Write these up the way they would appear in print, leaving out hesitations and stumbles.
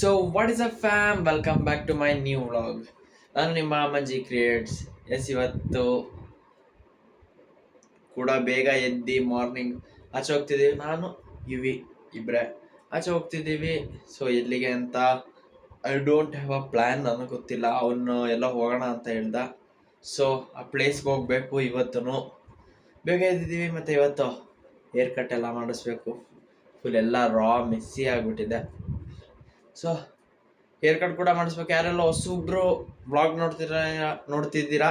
So what is a fam, welcome back to my new vlog. ನಾನು ನಿಮ್ಮ ಮಂಜಿ creates. S, ಇವತ್ತು ಕೂಡ ಬೇಗ ಎದ್ದು ಮಾರ್ನಿಂಗ್ ಆಚೆ ಹೋಗ್ತಿದ್ದೀವಿ. ನಾನು ಇವಿ ಇಬ್ಬರೇ ಆಚೆ ಹೋಗ್ತಿದ್ದೀವಿ. ಸೊ ಎಲ್ಲಿಗೆ ಅಂತ I don't have a plan, ನನಗೆ ಗೊತ್ತಿಲ್ಲ. ಅವನು ಎಲ್ಲ ಹೋಗೋಣ ಅಂತ ಹೇಳ್ದ. ಸೊ ಆ ಪ್ಲೇಸ್ಗೆ ಹೋಗಬೇಕು. ಇವತ್ತು ಬೇಗ ಎದ್ದಿದ್ದೀವಿ. ಮತ್ತು ಇವತ್ತು ಹೇರ್ ಕಟ್ ಎಲ್ಲ ಮಾಡಿಸ್ಬೇಕು. ಫುಲ್ ಎಲ್ಲ ರಾ ಮೆಸ್ಸಿ ಆಗಿಬಿಟ್ಟಿದೆ. ಸೊ ಹೇರ್ ಕಟ್ ಕೂಡ ಮಾಡಿಸ್ಬೇಕು. ಯಾರೆಲ್ಲ ಹೊಸಬ್ರು ಬ್ಲಾಗ್ ನೋಡ್ತಿದ್ದೀರಾ,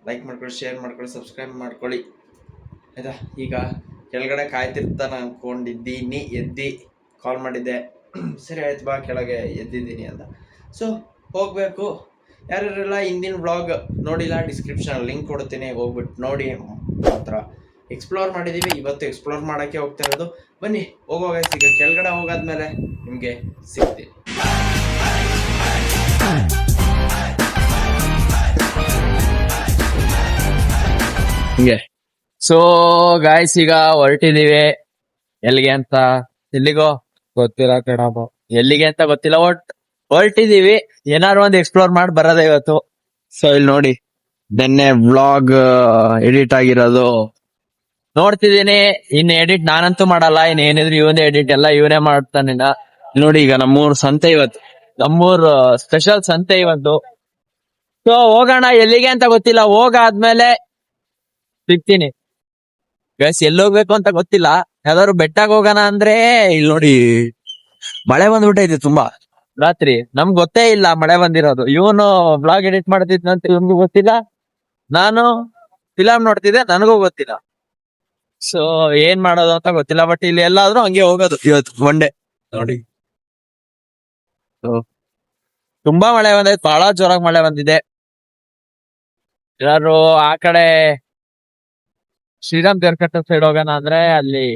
ಲೈಕ್ ಮಾಡ್ಕೊಳ್ಳಿ, ಶೇರ್ ಮಾಡ್ಕೊಳ್ಳಿ, ಸಬ್ಸ್ಕ್ರೈಬ್ ಮಾಡ್ಕೊಳ್ಳಿ, ಆಯಿತಾ. ಈಗ ಕೆಳಗಡೆ ಕಾಯ್ತಿರ್ತಾನೆ ಅಂದ್ಕೊಂಡಿದ್ದೀನಿ. ಕಾಲ್ ಮಾಡಿದ್ದೆ, ಸರಿ ಆಯ್ತು ಬಾ ಕೆಳಗೆ, ಎದ್ದಿದ್ದೀನಿ ಅಂತ. ಸೊ ಹೋಗಬೇಕು. ಯಾರ್ಯಾರೆಲ್ಲ ಹಿಂದಿನ ಬ್ಲಾಗ್ ನೋಡಿಲ್ಲ, ಡಿಸ್ಕ್ರಿಪ್ಷನಲ್ಲಿ ಲಿಂಕ್ ಕೊಡ್ತೀನಿ, ಹೋಗ್ಬಿಟ್ಟು ನೋಡಿ. ಮಾತ್ರ ಎಕ್ಸ್ಪ್ಲೋರ್ ಮಾಡಿದ್ದೀವಿ. ಇವತ್ತು ಎಕ್ಸ್ಪ್ಲೋರ್ ಮಾಡೋಕ್ಕೆ ಹೋಗ್ತಾ ಇರೋದು. ಬನ್ನಿ ಹೋಗೋಗ. ಈಗ ಕೆಳಗಡೆ ಹೋಗಾದ್ಮೇಲೆ ನಿಮಗೆ ಸಿಗ್ತೀನಿ. ಹಿಂಗೆ ಸೊ ಗಾಯ್ಸ್, ಈಗ ಹೊರಟಿದೀವಿ. ಎಲ್ಲಿಗೆ ಅಂತ, ಎಲ್ಲಿಗೋ ಗೊತ್ತಿಲ್ಲ ಕಣಪ್ಪ, ಎಲ್ಲಿಗೆ ಅಂತ ಗೊತ್ತಿಲ್ಲ. ಹೊರಟಿದೀವಿ. ಏನಾದ್ರು ಒಂದು ಎಕ್ಸ್ಪ್ಲೋರ್ ಮಾಡಿ ಬರೋದೇ ಇವತ್ತು. ಸೊ ಇಲ್ಲಿ ನೋಡಿ, ನಿನ್ನೆ ವ್ಲಾಗ್ ಎಡಿಟ್ ಆಗಿರೋದು ನೋಡ್ತಿದ್ದೀನಿ. ಇನ್ ಎಡಿಟ್ ನಾನಂತೂ ಮಾಡಲ್ಲ. ಇನ್ ಏನಿದ್ರು ಇವನೇ ಎಡಿಟ್, ಎಲ್ಲ ಇವನೇ ಮಾಡ್ತಾನೆ. ನೋಡಿ, ಈಗ ನಮ್ಮೂರ್ ಸಂತೆ ಇವತ್ತು, ನಮ್ಮೂರ್ ಸ್ಪೆಷಲ್ ಸಂತೆ ಇವತ್ತು. ಸೊ ಹೋಗೋಣ. ಎಲ್ಲಿಗೆ ಅಂತ ಗೊತ್ತಿಲ್ಲ, ಹೋಗಾದ್ಮೇಲೆ ಸಿಗ್ತೀನಿ. ಗೈಸ್, ಎಲ್ಲಿ ಹೋಗ್ಬೇಕು ಅಂತ ಗೊತ್ತಿಲ್ಲ. ಯಾವ್ದಾದ್ರು ಬೆಟ್ಟಕ್ಕೆ ಹೋಗೋಣ ಅಂದ್ರೆ ಇಲ್ಲಿ ನೋಡಿ, ಮಳೆ ಬಂದ್ಬಿಟ್ಟೈತೆ ತುಂಬಾ ರಾತ್ರಿ. ನಮ್ಗೆ ಗೊತ್ತೇ ಇಲ್ಲ ಮಳೆ ಬಂದಿರೋದು. ಇವನು ಬ್ಲಾಗ್ ಎಡಿಟ್ ಮಾಡ್ತಿದ್ನಂತ ಇವನ್ಗೂ ಗೊತ್ತಿಲ್ಲ. ನಾನು ಫಿಲಮ್ ನೋಡ್ತಿದ್ದೆ, ನನಗೂ ಗೊತ್ತಿಲ್ಲ. ಸೊ ಏನ್ ಮಾಡೋದು ಅಂತ ಗೊತ್ತಿಲ್ಲ. ಬಟ್ ಇಲ್ಲಿ ಎಲ್ಲಾದ್ರೂ ಹಂಗೆ ಹೋಗೋದು ಇವತ್ತು ಒನ್ ಡೇ. ನೋಡಿ, ತುಂಬಾ ಮಳೆ ಬಂದೈತೆ, ಬಹಳ ಜೋರಾಗಿ ಮಳೆ ಬಂದಿದೆ. ಯಾರು ಆ ಕಡೆ ಶ್ರೀರಾಮ್ ದೇರ್ಕಟ್ಟ ಸೈಡ್ ಹೋಗೋಣ ಅಂದ್ರೆ ಅಲ್ಲಿ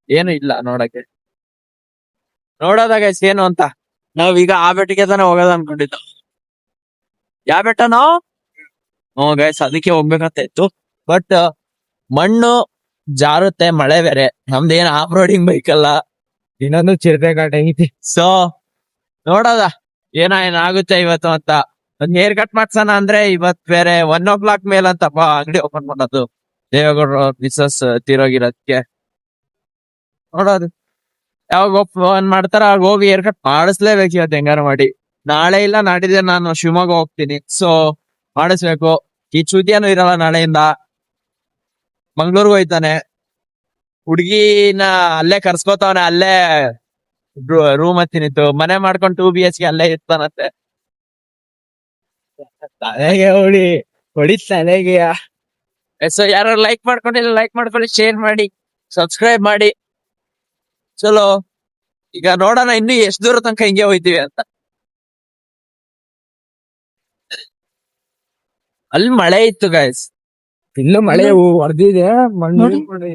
ಏನು ಇಲ್ಲ ನೋಡಕ್ಕೆ. ನೋಡೋದಾಗ ಏನು ಅಂತ ನಾವೀಗ ಆ ಬೆಟ್ಟಿಗೆ ತಾನೇ ಹೋಗೋದು ಅನ್ಕೊಂಡಿದ್ದು. ಯಾವ ಬೆಟ್ಟ ನಾವು? ಗೈಸ್, ಅದಕ್ಕೆ ಹೋಗ್ಬೇಕಂತ ಇತ್ತು. ಬಟ್ ಮಣ್ಣು ಜಾರುತ್ತೆ, ಮಳೆ ಬೇರೆ. ನಮ್ದೇನ್ ಆಫ್ ರೋಡಿಂಗ್ ಬೈಕ್ ಅಲ್ಲ, ಇನ್ನೊಂದು ಚಿರತೆ ಘಾಟ್ ಐತಿ. ಸೊ ನೋಡೋದ ಏನಾಗುತ್ತೆ ಇವತ್ತು ಅಂತ. ಒಂದ್ ಹೇರ್ ಕಟ್ ಮಾಡ್ಸೋಣ ಅಂದ್ರೆ ಇವತ್ ಬೇರೆ 1 o'clock ಮೇಲಂತಪ್ಪ ಅಂಗಡಿ ಓಪನ್ ಮಾಡೋದು. ದೇವೇಗೌಡರು ಮಿಸಸ್ ತೀರೋಗಿರೋದಕ್ಕೆ ನೋಡೋದು. ಯಾವಾಗ ಫೋನ್ ಮಾಡ್ತಾರ ಆಗ ಹೋಗಿ ಹೇರ್ ಕಟ್ ಮಾಡಿಸ್ಲೇಬೇಕು ಇವತ್ತು ಹೆಂಗಾರು ಮಾಡಿ. ನಾಳೆ ಇಲ್ಲ ನಾಡಿದ್ದೆ ನಾನು ಶಿವಮೊಗ್ಗ ಹೋಗ್ತೀನಿ. ಸೊ ಮಾಡಿಸ್ಬೇಕು. ಈ ಚೂತಿಯಾನು ಇರಲ್ಲ ನಾಳೆಯಿಂದ. ಮಂಗ್ಳೂರ್ಗೆ ಹೋಯ್ತಾನೆ. ಹುಡ್ಗಿನ ಅಲ್ಲೇ ಕರ್ಸ್ಕೋತಾವನೆ. ಅಲ್ಲೇ ರೂಮ್ ಹತ್ತಿನಿತ್ತು ಮನೆ ಮಾಡ್ಕೊಂಡು 2 BHK ಅಲ್ಲೇ ಇರ್ತಾನಂತೆ. ತಲೆಗೆ ಹೊಡಿ ತಲೆಗೆ. ಸೊ ಯಾರು ಲೈಕ್ ಮಾಡ್ಕೊಂಡಿಲ್ಲ, ಲೈಕ್ ಮಾಡ್ಕೊಳ್ಳಿ, ಶೇರ್ ಮಾಡಿ, ಸಬ್ಸ್ಕ್ರೈಬ್ ಮಾಡಿ. ಚಲೋ, ಈಗ ನೋಡೋಣ ಇನ್ನು ಎಷ್ಟು ದೂರ ತನಕ ಹಿಂಗೆ ಹೋಯ್ತೀವಿ ಅಂತ. ಅಲ್ಲಿ ಮಳೆ ಇತ್ತು ಗೈಸ್, ಇಲ್ಲೂ ಮಳೆ ಹೊಡೆದಿದೆ. ಮಣ್ಣು ಮಳೆ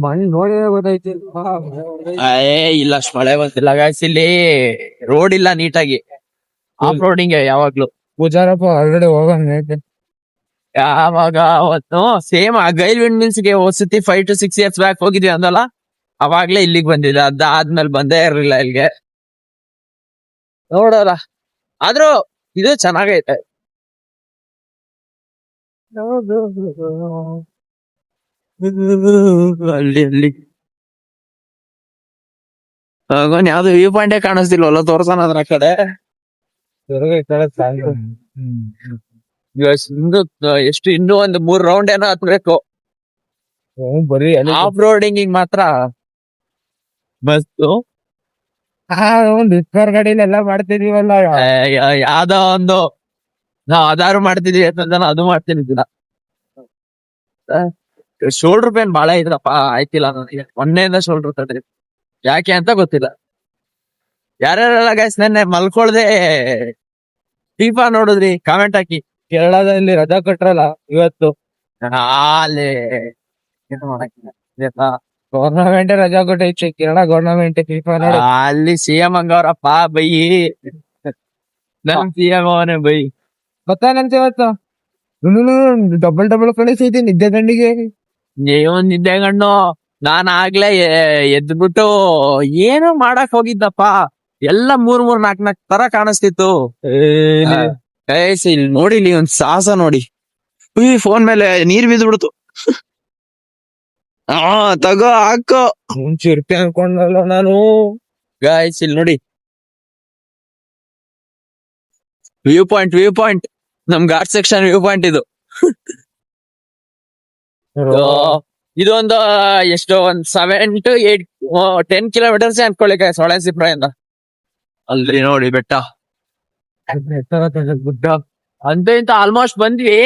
ಮಣ್ಣು ನೋಡಿ ಗೊತ್ತೈತಿ. ಇಲ್ಲ, ಅಷ್ಟು ಮಳೆ ಬಂದಿಲ್ಲ ಗೈಸ್. ಇಲ್ಲಿ ರೋಡ್ ಇಲ್ಲ ನೀಟಾಗಿ. ಆಫ್ ರೋಡಿಂಗ್ ಯಾವಾಗ್ಲೂ. ಪೂಜಾರಪ್ಪ ಆಲ್ರೆಡಿ ಹೋಗೋಣ. ಯಾವಾಗ ಅವತ್ತು ಸೇಮ್ ಆ GAIL wind ಮಿಲ್ಸ್ಗೆ ಹೋದ್ಸತಿ 5 to 6 years back ಹೋಗಿದ್ವಿ ಅಂದಲ್ಲ, ಅವಾಗ್ಲೇ ಇಲ್ಲಿಗೆ ಬಂದಿದೆ. ಅದಾದ್ಮೇಲೆ ಬಂದೇ ಇರ್ಲಿಲ್ಲ ಇಲ್ಲಿಗೆ. ನೋಡೋಣ, ಆದ್ರೂ ಇದು ಚೆನ್ನಾಗೈತೆ. ಅಲ್ಲಿ ಯಾವ್ದು ವ್ಯೂ ಪಾಯಿಂಟೇ ಕಾಣಿಸ್ತಿಲ್ವಲ್ಲ, ತೋರ್ಸೋಣ ಅದ್ರ ಕಡೆ. ಎಷ್ಟು ಇನ್ನೂ ಒಂದು 3 ರೌಂಡ್ ಏನೋ ಹತ್ಬೇಕು. ಬರೀ ಆಫ್ ರೋಡಿಂಗ್ ಮಾತ್ರ ಮಸ್ತು. ಡಿಸ್ಕರ್ ಗಾಡಿಲಿ ಎಲ್ಲ ಮಾಡ್ತಿದೀವಲ್ಲ. ಯಾವ್ದೋ ಒಂದು ನಾವ್ ಅದಾರು ಮಾಡ್ತಿದೀವಿ ಅಂತ ಅದು ಮಾಡ್ತಿದ್ದಿಲ್ಲ. ಶೋಲ್ಡರ್ ಪೇನ್ ಬಾಳ ಇದ್ರಪ್ಪ, ಆಯ್ತಿಲ್ಲ ನನಗೆ. ಮೊನ್ನೆಯಿಂದ ಶೋಲ್ಡರ್ ತಂದ್ರಿ, ಯಾಕೆ ಅಂತ ಗೊತ್ತಿಲ್ಲ. ಯಾರ್ಯಾರೆಲ್ಲ ಗೈಸ್ ನೆನ್ನೆ ಮಲ್ಕೊಳ್ದೆ ಫೀಫಾ ನೋಡಿದ್ರಿ ಕಾಮೆಂಟ್ ಹಾಕಿ. ಕೇರಳದಲ್ಲಿ ರಜಾ ಕೊಟ್ರಲ್ಲ ಇವತ್ತು. ಅಲ್ಲಿ ಗವರ್ನಮೆಂಟ್ ರಜಾ ಕೊಟ್ಟೈತಿ. ಕೇರಳ ಗವರ್ನಮೆಂಟ್ ಫೀಫಾ ನೋಡಿ. ಅಲ್ಲಿ CM ಹಂಗವ್ರಪ್ಪ ಬೈ. ನಮ್ CM ಅವನೇ ಬೈ. ಗೊತ್ತಾನಂತ ಇವತ್ತು ಡಬಲ್ ಕಳಿಸೈತಿ ನಿದ್ದೆ ಗಂಡಿಗೆ. ನಿದ್ದೆ ಗಣ್ಣು ನಾನ್ ಆಗ್ಲೇ ಎದ್ಬಿಟ್ಟು ಏನೋ ಮಾಡಕ್ ಹೋಗಿದ್ದಪ್ಪ, ಎಲ್ಲ ಮೂರ್ ನಾಕ್ ತರ ಕಾಣಿಸ್ತಿತ್ತು. ಇಲ್ಲಿ ನೋಡಿ, ಇಲ್ಲಿ ಒಂದ್ ಸಾಹಸ ನೋಡಿ. ಫೋನ್ ಮೇಲೆ ನೀರ್ ಬಿದ್ಬಿಡ್ತು. ಹಾ, ತಗೋ ಹಾಕೋ. ಚಿರತೆ ಅನ್ಕೊಂಡಲ್ಲ ನಾನು. ಗಾಯ್ಸ್ ಇಲ್ಲಿ ನೋಡಿ, ವ್ಯೂ ಪಾಯಿಂಟ್ ನಮ್ ಘಾಟ್ ಸೆಕ್ಷನ್ ವ್ಯೂ ಪಾಯಿಂಟ್ ಇದು. ಇದೊಂದು ಎಷ್ಟೋ ಒಂದ್ 7 to 8 10 ಕಿಲೋಮೀಟರ್ಸ್ ಅನ್ಕೊಳ್ಳಿ ಸೊಳೆಸಿಪ್ರಾಯಿಂದ. ಅಲ್ಲಿ ನೋಡಿ ಬೆಟ್ಟ, ಗುಡ್ಡ ಅಂತ ಇಂತ ಆಲ್ಮೋಸ್ಟ್ ಬಂದ್ವಿ.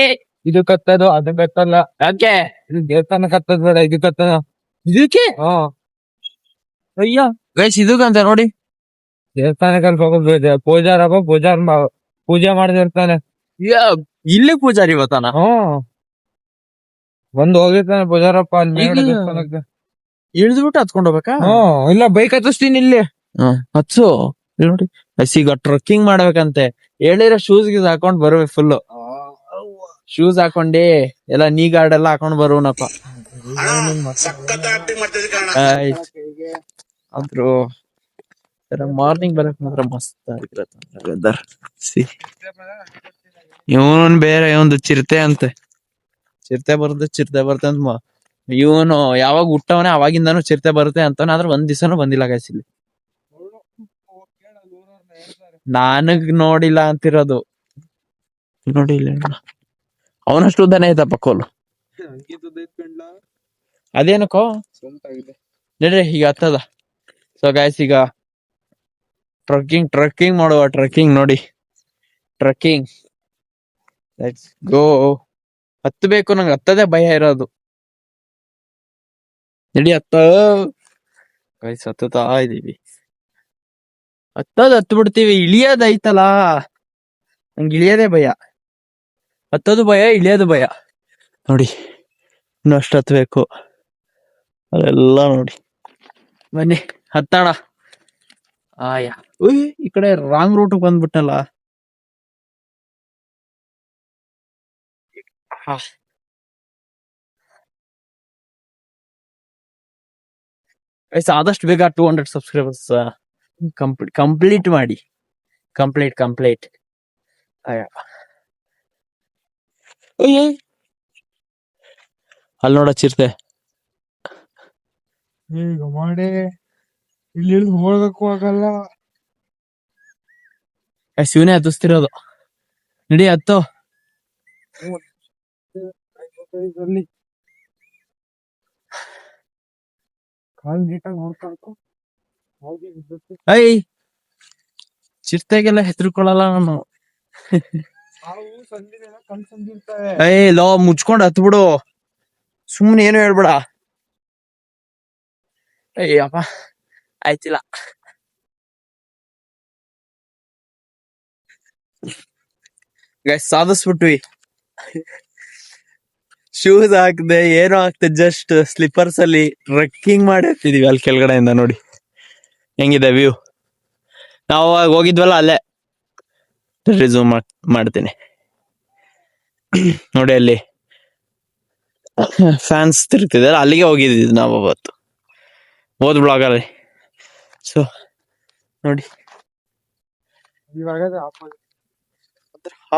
ಇದು ಕತ್ತದು ಅದು ಕತ್ತಲ್ಲ. ಯಾಕೆ ಇದು ದೇವಸ್ಥಾನ ಕತ್ತದ ಬೇಡ, ಇದು ಕತ್ತದ. ಇದಕ್ಕೆ ಅಯ್ಯ ಗೈಸ್ ಇದಕ್ಕಂತ ನೋಡಿ. ದೇವಸ್ಥಾನಕ್ಕೆ ಹೋಗೋದು ಪೂಜಾರಪ್ಪ ಪೂಜೆ ಮಾಡಿದಿರ್ತಾನೆ. ಇಲ್ಲಿ ಪೂಜಾರಿ ಇವತ್ತಾನ ಬಂದು ಹೋಗಿರ್ತಾನೆ ಪೂಜಾರಪ್ಪ ಅಲ್ಲಿ ಈಗ ದೇವಸ್ಥಾನಕ್ಕೆ. ಇಳಿದ್ಬಿಟ್ಟು ಹತ್ಕೊಂಡ್ ಹೋಗ್ಬೇಕಾ? ಇಲ್ಲ ಬೈಕ್ ಹತ್ತಿಸ್ತೀನಿ ಇಲ್ಲಿ. ಹತ್ಸು. ಇಲ್ಲಿ ನೋಡಿ ಈಗ ಟ್ರಕ್ಕಿಂಗ್ ಮಾಡ್ಬೇಕಂತೆ. ಹೇಳಿರೋ ಶೂಸ್ ಗೀಸ್ ಹಾಕೊಂಡ್ ಬರ್ಬೇಕು, ಫುಲ್ ಶೂಸ್ ಹಾಕೊಂಡಿ ಎಲ್ಲ ನೀ ಗಾರ್ಡ್ ಎಲ್ಲ ಹಾಕೊಂಡ್ ಬರುವನಪ್ಪ. ಆದ್ರೂ ಮಾರ್ನಿಂಗ್ ಬರಕ್ ಮಾತ್ರ ಮಸ್ತ್ ಆಗಿರತ್ತ. ಇವನ್ ಬೇರೆ ಒಂದು ಚಿರತೆ ಅಂತೆ, ಚಿರತೆ ಬರುತ್ತೆ ಅಂತ ಇವನು ಯಾವಾಗ ಹುಟ್ಟವನೇ ಅವಾಗಿಂದಾನು ಚಿರತೆ ಬರುತ್ತೆ ಅಂತಾನೆ. ಆದ್ರೆ ಒಂದ್ ದಿವಸನೂ ಬಂದಿಲ್ಲ ಗೈಸ್ ಇಲ್ಲಿ. ನನಗ್ ನೋಡಿಲ್ಲ ಅಂತಿರೋದು. ನೋಡಿ ಇಲ್ಲ, ಅವನಷ್ಟು ಉದ್ದಾನೆ ಐತಪ್ಪ ಕೋಲು. ಅದೇನಕ್ಕೋ ನೋಡ್ರಿ ಈಗ ಹತ್ತದ. ಸೊ ಗೈಸ್ ಈಗ ಟ್ರಕ್ಕಿಂಗ್ ಮಾಡುವ. ನೋಡಿ ಟ್ರಕ್ಕಿಂಗ್, ಲೆಟ್ಸ್ ಗೋ. ಹತ್ತಬೇಕು, ನಂಗೆ ಹತ್ತದೇ ಭಯ ಇರೋದು. ನಡಿ ಗೈಸ್ ಹತ್ತುತ್ತಾ ಇದೀವಿ. ಹತ್ತು ಬಿಡ್ತೀವಿ, ಇಳಿಯೋದೈತಲ್ಲ ನಂಗೆ ಇಳಿಯೋದೇ ಭಯ. ಹತ್ತೋದು ಭಯ, ಇಳಿಯೋದು ಭಯ. ನೋಡಿ ಇನ್ನು ಅಷ್ಟು ಹತ್ಬೇಕು, ಅದೆಲ್ಲ ನೋಡಿ. ಬನ್ನಿ ಹತ್ತಣ. ಈ ಕಡೆ ರಾಂಗ್ ರೂಟ್ ಬಂದ್ಬಿಟ್ಟಲ್ಲ. ಆದಷ್ಟು ಬೇಗ 200 ಸಬ್ಸ್ಕ್ರೈಬರ್ಸ್ ಕಂಪ್ಲೀಟ್ ಮಾಡಿ. ಕಂಪ್ಲೀಟ್. ಅಲ್ಲಿ ನೋಡ ಚಿರತೆ. ಈಗ ಮಾಡಿ ಇಲ್ಲಿ ಹೋಗಕ್ಕೂ ಆಗಲ್ಲ. ಶಿವನೇ ಹತ್ತಿಸ್ತಿರೋದು. ನಡಿ ಹತ್ತು. ಕಾಲ್ ನೀಟಾಗಿ ನೋಡ್ಕೊಳ್ಕೊ. ಚಿರತೆಗೆಲ್ಲ ಹೆದರ್ಕೊಳ್ಳಲ್ಲ ನಾನು. ಕನ್ಸಂದಿರ್ತವೆ. ಲೋ ಮುಚ್ಕೊಂಡ್ ಹತ್ ಬಿಡು, ಸುಮ್ನೆ ಏನು ಹೇಳ್ಬೇಡ. ಅಯ್ಯಪ್ಪ ಆಯ್ತಿಲ್ಲ. ಗೈಸ್ ಸಾಧಿಸ್ಬಿಟ್ವಿ. ಶೂಸ್ ಹಾಕ್ದೆ, ಏನೋ ಹಾಕ್ದೆ, ಜಸ್ಟ್ ಸ್ಲಿಪ್ಪರ್ಸ್ ಅಲ್ಲಿ ಟ್ರೆಕ್ಕಿಂಗ್ ಮಾಡಿ ಹತ್ತಿದೀವಿ. ಅಲ್ಲಿ ಕೆಳಗಡೆಯಿಂದ ನೋಡಿ ಹೆಂಗಿದೆ ವ್ಯೂ. ನಾವು ಹೋಗಿದ್ವಲ್ಲ ಅಲ್ಲೇ ರಿಸ್ಯೂಮ್ ಮಾಡ್ತೀನಿ ನೋಡಿ. ಅಲ್ಲಿ ಫ್ಯಾನ್ಸ್ ತಿರ್ತಿದೆ, ಅಲ್ಲಿಗೆ ಹೋಗಿದ್ದಿದ್ದು ನಾವು ಅವತ್ತು ಹೋದ್ ಬ್ಲಾಗ್ ಅಲ್ಲಿ. ಸೊ ನೋಡಿ ಇವಾಗ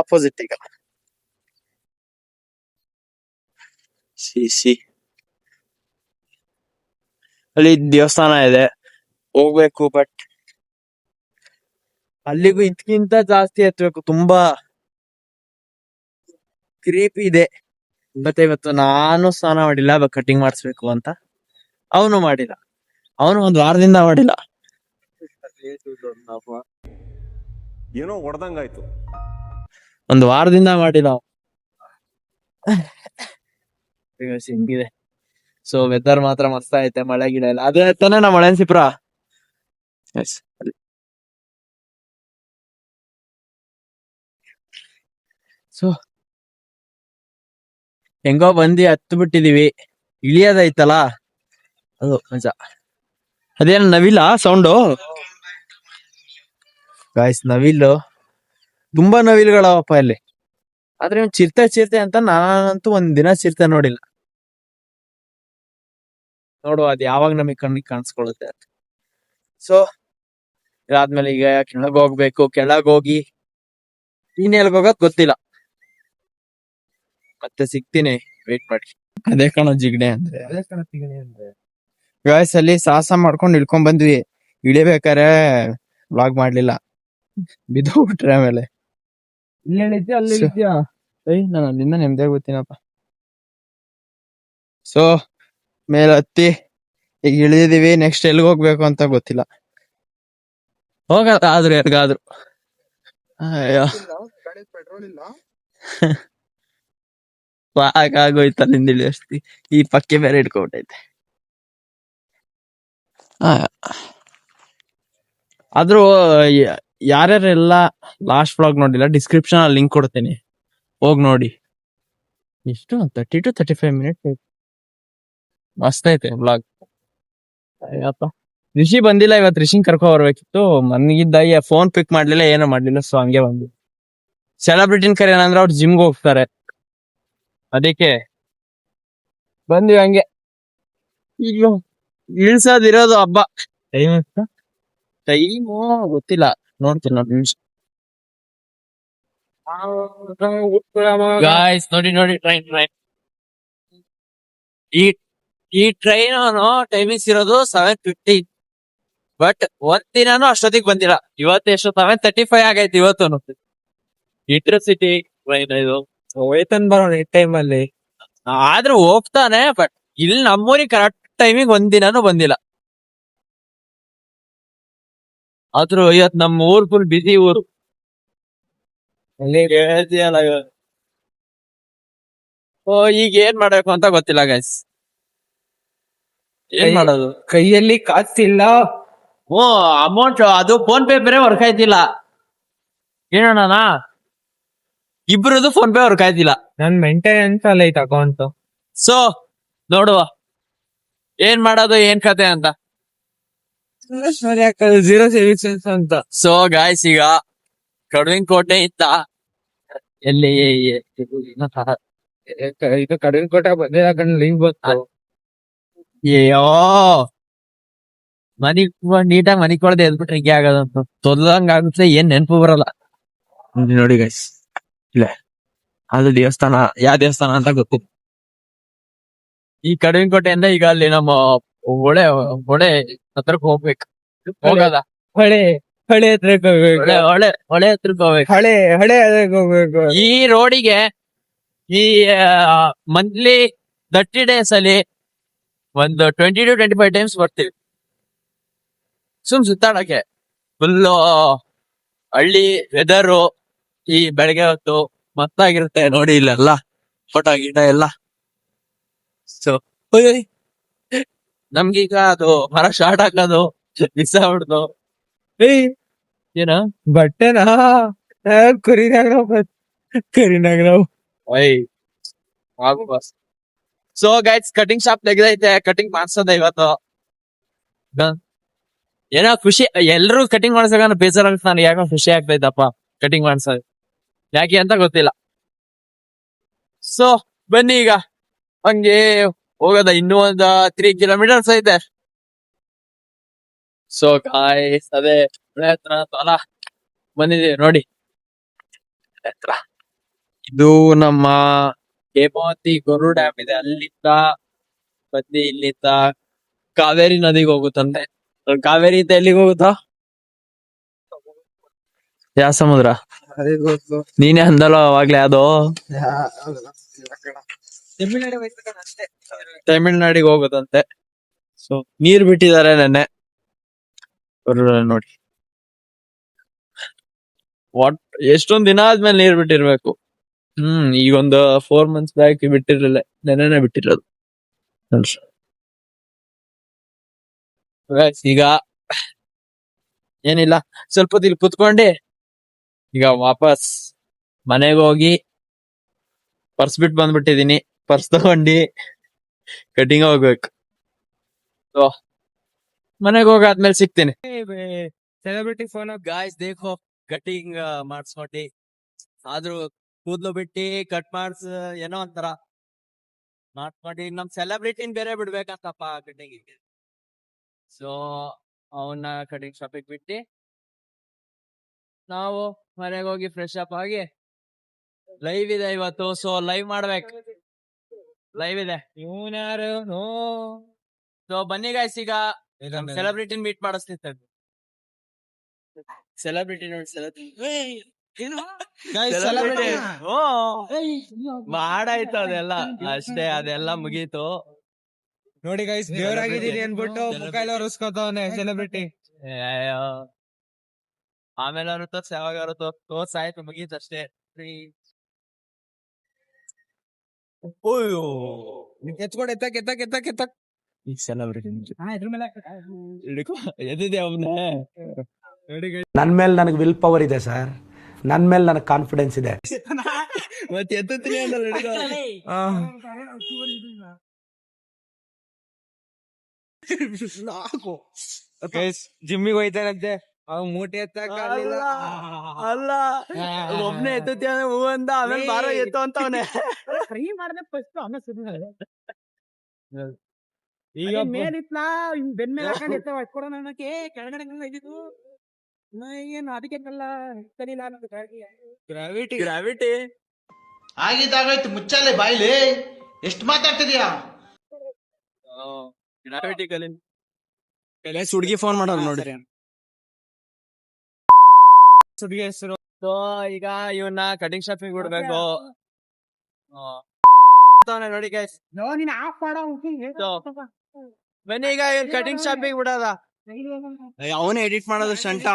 ಆಪೋಸಿಟ್ ಈಗ ಸಿ ಅಲ್ಲಿ ದೇವಸ್ಥಾನ ಇದೆ, ಹೋಗ್ಬೇಕು. ಬಟ್ ಅಲ್ಲಿಗೂ ಇದಕ್ಕಿಂತ ಜಾಸ್ತಿ ಹತ್ಬೇಕು, ತುಂಬಾ ಕ್ರೀಪ್ ಇದೆ. ಮತ್ತೆ ಇವತ್ತು ನಾನು ಸ್ನಾನ ಮಾಡಿಲ್ಲ, ಕಟಿಂಗ್ ಮಾಡಿಸ್ಬೇಕು ಅಂತ. ಅವನು ಮಾಡಿಲ್ಲ, ಅವನು ಒಂದ್ ವಾರದಿಂದ ಮಾಡಿಲ್ಲ. ಏನೋ ಹೊಡೆದಂಗಾಯ್ತು, ಒಂದ್ ವಾರದಿಂದ ಮಾಡಿಲ್ಲ. ಹಿಂಗಿದೆ. ಸೊ ವೆದರ್ ಮಾತ್ರ ಮಸ್ತ್ ಐತೆ, ಮಳೆ ಗಿಡ ಇಲ್ಲ. ಅದೇ ತಾನೇ ನಮ್ಮ ಮಳೆನ್ಸಿಪ್ರ. ಸೊ ಹೆಂಗೋ ಬಂದಿ ಹತ್ತು ಬಿಟ್ಟಿದೀವಿ. ಇಳಿಯೋದೈತಲ್ಲ ಅದು ಮಜಾ. ಅದೇನ ನವಿಲ ಸೌಂಡು ಗಾಯ್ಸ್, ನವಿಲು ತುಂಬಾ ನವಿಲುಗಳವಪ್ಪ ಇಲ್ಲಿ. ಆದ್ರೆ ಚಿರತೆ ಅಂತ ನಾನಂತೂ ಒಂದ್ ದಿನ ಚಿರತೆ ನೋಡಿಲ್ಲ. ನೋಡುವ ಅದು ಯಾವಾಗ ನಮಗೆ ಕಣ್ಣಿಗೆ ಕಾಣಿಸ್ಕೊಳ್ಳುತ್ತೆ. ಸೊ ಇದಾದ್ಮೇಲೆ ಈಗ ಕೆಳಗ್ ಹೋಗ್ಬೇಕು. ಕೆಳಗ್ ಹೋಗಿ ಇನ್ ಎಲ್ಗ್ ಹೋಗೋದ್ ಗೊತ್ತಿಲ್ಲ. ಮತ್ತೆ ಸಿಗ್ತೀನಿ, ವೇಟ್ ಮಾಡಿ. ಅದೇ ಕಣೋ ಜಿಗಣೆ ಅಂದ್ರೆ. ಗಾಯ್ಸ್ ಅಲ್ಲಿ ಸಾಹಸ ಮಾಡ್ಕೊಂಡು ಇಳ್ಕೊಂಡ್ ಬಂದ್ವಿ. ಇಳಿಬೇಕಾರೆ ವ್ಲಾಗ್ ಮಾಡ್ಲಿಲ್ಲ, ಬಿದ್ದೋಗ್ಬಿಟ್ರೆ ಆಮೇಲೆ. ಇಲ್ಲಿ ಹೇಳಿದ್ದೆ ಅಲ್ಲಿ ಹೇಳಿದ್ಯಾ? ನಾನು ಅಲ್ಲಿಂದ ನೆಮ್ಮದಿಯಾಗಿ ಗೊತ್ತೀನಪ್ಪ. ಸೊ ಮೇಲೆ ಹತ್ತಿ ಈಗ ಇಳಿದಿದೀವಿ. ನೆಕ್ಸ್ಟ್ ಎಲ್ಲಿಗೆ ಹೋಗ್ಬೇಕು ಅಂತ ಗೊತ್ತಿಲ್ಲ. ಹೋಗದ ಆದ್ರೂ ಎಲ್ಗಾದ್ರು. ಅಯ್ಯೋ ಪೆಟ್ರೋಲ್ ಇಲ್ಲ. ಆಗೋಯ್ತು ಅಲ್ಲಿಂದ ಇಳಿಯೋಷ್ಟಿ. ಈ ಪಕ್ಕೆ ಬೇರೆ ಇಟ್ಕೊಬಿಟ್ಟೈತೆ. ಆದ್ರೂ ಯಾರ್ಯಾರೆಲ್ಲ ಲಾಸ್ಟ್ ವ್ಲಾಗ್ ನೋಡಿಲ್ಲ, ಡಿಸ್ಕ್ರಿಪ್ಷನ್ ಅಲ್ಲಿ ಲಿಂಕ್ ಕೊಡ್ತೀನಿ, ಹೋಗ್ ನೋಡಿ. ಎಷ್ಟು 30 to 35 ಮಿನಿಟ್ಸ್ ಮಸ್ತ್ ಐತೆ ವ್ಲಾಗ್. ಅಯ್ಯಪ್ಪ, ರಿಷಿ ಬಂದಿಲ್ಲ ಇವತ್ತು. ರಿಷಿನ್ ಕರ್ಕೊ ಬರ್ಬೇಕಿತ್ತು. ಮನ್ಗಿದ್ದ ಫೋನ್ ಪಿಕ್ ಮಾಡ್ಲಿಲ್ಲ, ಏನೋ ಮಾಡ್ಲಿಲ್ಲ. ಸೊ ಹಂಗೆ ಬಂದು ಸೆಲೆಬ್ರಿಟಿನ್ ಕರೆಯೋಣ ಅಂದ್ರೆ ಅವ್ರು ಜಿಮ್ಗೆ ಹೋಗ್ತಾರೆ, ಅದಕ್ಕೆ ಬಂದ್ವಿ ಹಂಗೆ. ಈಗ ಇಳ್ಸೋದಿರೋದು ಹಬ್ಬ. ಟೈಮು ಗೊತ್ತಿಲ್ಲ, ನೋಡ್ತೀನಿ ನೋಡಿ ನಿಮಿಷ. ಗಾಯ್ಸ್ ನೋಡಿ ಟ್ರೈನ್ ಈ ಟ್ರೈನ್ ಟೈಮಿಂಗ್ಸ್ ಇರೋದು 7:50. ಬಟ್ ಒಂದ್ ದಿನಾನು ಅಷ್ಟೊತ್ತಿಗೆ ಬಂದಿಲ್ಲ. ಇವತ್ತು ಎಷ್ಟು 7:35 ಆಗೈತಿ ಇವತ್ತು. ಇಂಟರ್ಸಿಟಿ ಟ್ರೈನ್ ಇದು. ಹೋಯ್ತನ್ ಬರೋಣ ಈ ಟೈಮ್ ಅಲ್ಲಿ. ಆದ್ರೂ ಹೋಗ್ತಾನೆ, ಬಟ್ ಇಲ್ಲಿ ನಮ್ಮೂರಿಗೆ ಕರೆಕ್ಟ್ ಟೈಮಿಗೆ ಒಂದ್ ದಿನಾನು ಬಂದಿಲ್ಲ. ಆದ್ರೂ ಇವತ್ ನಮ್ಮ ಊರ್ ಫುಲ್ ಬಿಸಿ ಊರು. ಈಗ ಏನ್ ಮಾಡ್ಬೇಕು ಅಂತ ಗೊತ್ತಿಲ್ಲ ಗೈಸ್. ಏನ್ ಮಾಡೋದು? ಕೈಯಲ್ಲಿ ಕಾಸಿಲ್ಲ. ಅಮೌಂಟ್ ಅದು ಫೋನ್ ಪೇ ಬೇರೆ ವರ್ಕ್ ಆಯ್ತಿಲ್ಲ. ಏನಣ್ಣ, ಇಬ್ರದು ಫೋನ್ ಪೇ ವರ್ಕ್ ಆಯ್ತಿಲ್ಲ. ನನ್ ಮೇಂಟೆನೆನ್ಸ್ ಅಲ್ಲಿ ಐತೆ ಅಕೌಂಟ್. ಸೊ ನೋಡುವ ಏನ್ ಮಾಡೋದು, ಏನ್ ಕತೆ ಅಂತ. 0 ಸೇವಿಂಗ್ಸ್ ಅಂತ. ಸೊ ಗಾಯ್ಸ್, ಈಗ ಕಡುವಿನ ಕೋಟೆ ಇತ್ತ ಎಲ್ಲಿ ಇದು ಕಡಿಮೆ ಕೋಟೆ ಬಂದಿಲ್ಲ ಲಿಂಕ್ ಬಂತು. ಅಯ್ಯೋ, ನೀಟಾಗಿ ಮನಿ ಕೊಳದೆ ಎದ್ಬಿಟ್ರೆ ಹಿಂಗೆ ಆಗೋದಂತ ತೊದ್ಲಂಗ ಆಗುತ್ತೆ. ಏನ್ ನೆನಪು ಬರಲ್ಲ. ನೋಡಿ ಗೈಸ್, ಇಲ್ಲ ಅದು ದೇವಸ್ಥಾನ, ಯಾವ ದೇವಸ್ಥಾನ ಅಂತ ಗೊತ್ತಿಲ್ಲ. ಈ ಕಡುವಿನ ಕೋಟೆಯಿಂದ ಈಗ ಅಲ್ಲಿ ನಮ್ಮ ಹೊಳೆ ಹತ್ರಕ್ ಹೋಗ್ಬೇಕು. ಹೋಗದ ಹೊಳೆ ಹತ್ರಕ್ಕೆ ಹೋಗ್ಬೇಕು. ಹೊಳೆ ಹತ್ರಕ್ ಹೋಗ್ಬೇಕು. ಹಳೆ ಹತ್ರಕ್ಕೆ ಹೋಗ್ಬೇಕು. ಈ ರೋಡಿಗೆ ಈ ಮಂತ್ಲಿ 30 days ಅಲ್ಲಿ ಒಂದು 20 to 25 ಟೈಮ್ಸ್ ಬರ್ತೀವಿ ಸುತ್ತಾಡಕ್ಕೆ. ಫುಲ್ಲು ಹಳ್ಳಿ ವೆದರು. ಈ ಬೆಳಗ್ಗೆ ಹೊತ್ತು ಮತ್ತಾಗಿರುತ್ತೆ ನೋಡಿ. ಇಲ್ಲೆಲ್ಲ ಫೋಟೋ ಗಿಟ ಎಲ್ಲ. ಸೊ ನಮ್ಗೀಗ ಅದು ಮರ ಶಾರ್ಟ್ ಹಾಕೋದು ಮಿಸ್ ಆಗ್ಬಿಡ್ದು. ಏನ ಬಟ್ಟೆನಾ ಕರಿನಾಗ ನಾವು ಸೊ ಗೈಸ್, ಕಟಿಂಗ್ ಶಾಪ್ ತೆಗ್ದೈತೆ. ಕಟಿಂಗ್ ಮಾಡ್ಸೋದ ಇವತ್ತು. ಏನೋ ಖುಷಿ, ಎಲ್ರು ಕಟಿಂಗ್ ಮಾಡ್ಸಕ ಬೇಜಾರಾಗುತ್ತೆ. ನನಗೆ ಯಾಕೋ ಖುಷಿ ಆಗ್ತೈತಪ್ಪ ಕಟಿಂಗ್ ಮಾಡ್ಸೋದು. ಯಾಕೆ ಅಂತ ಗೊತ್ತಿಲ್ಲ. ಸೊ ಬನ್ನಿ ಈಗ ಹಂಗೆ ಹೋಗೋದ. ಇನ್ನೂ ಒಂದು 3 kilometers ಐತೆ. ಸೊ ಗಾಯ್ಸ್, ಅದೇ ಹೊಳೆ ಹತ್ರ ಬಂದಿದ್ದೀವಿ ನೋಡಿ. ಹತ್ರ ಇದು ನಮ್ಮ ಹೇಮಾವತಿ ಗೊರು ಡ್ಯಾಮ್ ಇದೆ. ಅಲ್ಲಿಂದ ಬಂದು ಇಲ್ಲಿಂದ ಕಾವೇರಿ ನದಿಗೆ ಹೋಗುತ್ತಂತೆ. ಕಾವೇರಿ ಇಂದ ಎಲ್ಲಿಗೆ ಹೋಗುತ್ತಾ? ಯಾವ ಸಮುದ್ರ? ನೀನೇ ಅಂದಲ್ಲ ಅವಾಗ್ಲೇ. ಅದು ತಮಿಳ್ನಾಡಿಗೆ ಹೋಗುತ್ತಂತೆ. ಸೊ ನೀರ್ ಬಿಟ್ಟಿದ್ದಾರೆ ನೆನ್ನೆ ನೋಡಿ. ಎಷ್ಟೊಂದ್ ದಿನ ಆದ್ಮೇಲೆ ನೀರ್ ಬಿಟ್ಟಿರ್ಬೇಕು. ಈಗ ಒಂದು 4 months ಬ್ಯಾಕ್ ಬಿಟ್ಟಿರ್ಲಿಲ್ಲ, ನೆನ್ನೆನೆ ಬಿಟ್ಟಿರೋದು. ಈಗ ಏನಿಲ್ಲ, ಸ್ವಲ್ಪ ಹೊತ್ತು ಇಲ್ಲಿ ಕುತ್ಕೊಂಡಿ ಈಗ ವಾಪಸ್ ಮನೆಗೆ ಹೋಗಿ ಪರ್ಸ್ ಬಿಟ್ಟು ಬಂದ್ಬಿಟ್ಟಿದೀನಿ. ಪರ್ಸ್ ತಗೊಂಡು ಕಟಿಂಗ್ ಹೋಗ್ಬೇಕು. ಮನೆಗೆ ಹೋಗಾದ್ಮೇಲೆ ಸಿಗ್ತೀನಿ. ಸೆಲೆಬ್ರಿಟಿ ಫೋನ್ ಗಾಯ್ಸ್ ದೇಖೋ, ಕಟಿಂಗ್ ಮಾಡಿಸ್ಕೊಟ್ಟಿ. ಆದ್ರೂ ಕೂದ್ಲು ಬಿಟ್ಟಿ ಕಟ್ ಮಾಡ್ಸ್ ಏನೋ ಒಂಥರ ಮಾಡ್ಕೊಂಡು ಈಗ ನಮ್ ಸೆಲೆಬ್ರಿಟಿನ್ ಬೇರೆ ಬಿಡ್ಬೇಕಂತಪ್ಪ ಕಟಿಂಗ್. ಸೊ ಅವನ್ನ ಕಟಿಂಗ್ ಶಾಪಿಗೆ ಬಿಟ್ಟು ನಾವು ಮನೆಗೆ ಹೋಗಿ ಫ್ರೆಶ್ ಅಪ್ ಆಗಿ ಲೈವ್ ಇದೆ ಇವತ್ತು. ಸೊ ಲೈವ್ ಮಾಡ್ಬೇಕು, ಲೈವ್ ಇದೆ. ಇವನ್ಯಾರು ನೋ ಸೊ ಬನ್ನಿ ಗಾಯ್ಸ್, ಈಗ ಸೆಲೆಬ್ರಿಟಿನ್ ಮೀಟ್ ಮಾಡಿಸ್ತಿದ್ದೆ. ಸೆಲೆಬ್ರಿಟಿ ನೋಡಿ, ಸೆಲೆಬ್ರಿಟಿ ಮಾಡಾಯ್ತು ಅದೆಲ್ಲ, ಅಷ್ಟೇ ಅದೆಲ್ಲ ಮುಗೀತು. ನೋಡಿ ಗೈಸ್, ದೇವರಾಗಿದ್ದೀನಿ ಅನ್ಬಿಟ್ಟು ಮುಖ ಎಲ್ಲ ಒರೆಸ್ಕೊತಾವನೆ ಸೆಲೆಬ್ರಿಟಿ. ಅಯ್ಯೋ, ಆಮೇಲೆ ಅವ್ರು ತೋರ್ಸ್, ಯಾವಾಗ ತೋರ್ಸಾಯ್ತು, ಮುಗೀತು ಅಷ್ಟೇ. ಎತ್ಕೊಡ್ ಎತ್ತಕ್ ಎತ್ತಕ್ ಎತ್ತಕ್ ಎತ್ತಕ್ ಈಗ ಸೆಲೆಬ್ರಿಟಿ ಇದ್ರ ಮೇಲೆ ಎದ್ದಿದೆ ಅವನೇ. ನೋಡಿ ಗೈಸ್, ನನ್ ಮೇಲೆ ನನಗೆ ವಿಲ್ ಪವರ್ ಇದೆ ಸರ್, ನನ್ ಮೇಲೆ ನನಗೆ ಕಾನ್ಫಿಡೆನ್ಸ್ ಇದೆ. ಮತ್ತೆ ಎತ್ತುತ್ತೀನಿ ಜಿಮ್ಮಿಗೆ ಹೋಯ್ತಾನಂತೆ, ಅವ್ ಮೂಟೆ ಎತ್ತಕ್ ಅಲ್ಲ, ಒಬ್ನೇ ಎತ್ತುತ್ತೀಯ ಹೂ ಅಂದ, ಆಮೇಲೆ ಬಾರೋ ಎತ್ತು ಅಂತವನೆ. ಫ್ರೀ ಮಾಡ್ದೆ ಫಸ್ಟ್ ಆಮೇಲೆ ಸುಮ್ಮನೆ ಈಗ ಮೇಲಿತ್ಲಾ ಬೆನ್ ಮೇಲೆ ಹಾಕೊಂಡು ಎತ್ತ ಕೊಡೋಣ ಅನ್ನಕ್ಕೆ ಕೆಳಗಡೆ ಇದ್ದಿದ್ದು ಏನು ಅದಕ್ಕೆ ಕಲಿಲ್ಲ ಅನ್ನೋದು ಗ್ರಾವಿಟಿ. ಗ್ರಾವಿಟಿ ಆಗಿದ್ದಾಗಾಯ್ತು, ಮುಚ್ಚಾಲೆ ಬಾಯ್ಲಿ, ಎಷ್ಟು ಮಾತಾಡ್ತಿದ್ಯಾ? ಗ್ರಾವಿಟಿ ಕಲಿ ಹುಡುಗಿ ಫೋನ್ ಮಾಡೋರು ನೋಡ್ರಿ. ಸುಡಿಗೆ ಹೆಸರು. ಸೊ ಈಗ ಇವನ್ನ ಕಟಿಂಗ್ ಶಾಪಿಂಗ್ ಬಿಡ್ಬೇಕು. ನೋಡಿ ಗೈಸ್, ನೀನ್ ಆಫ್ ಮಾಡೋ ಬನ್ನಿ ಈಗ ಕಟಿಂಗ್ ಶಾಪಿಂಗ್ ಬಿಡೋದ. ಅವನೇ ಎಡಿಟ್ ಮಾಡೋದು ಶಂಟ.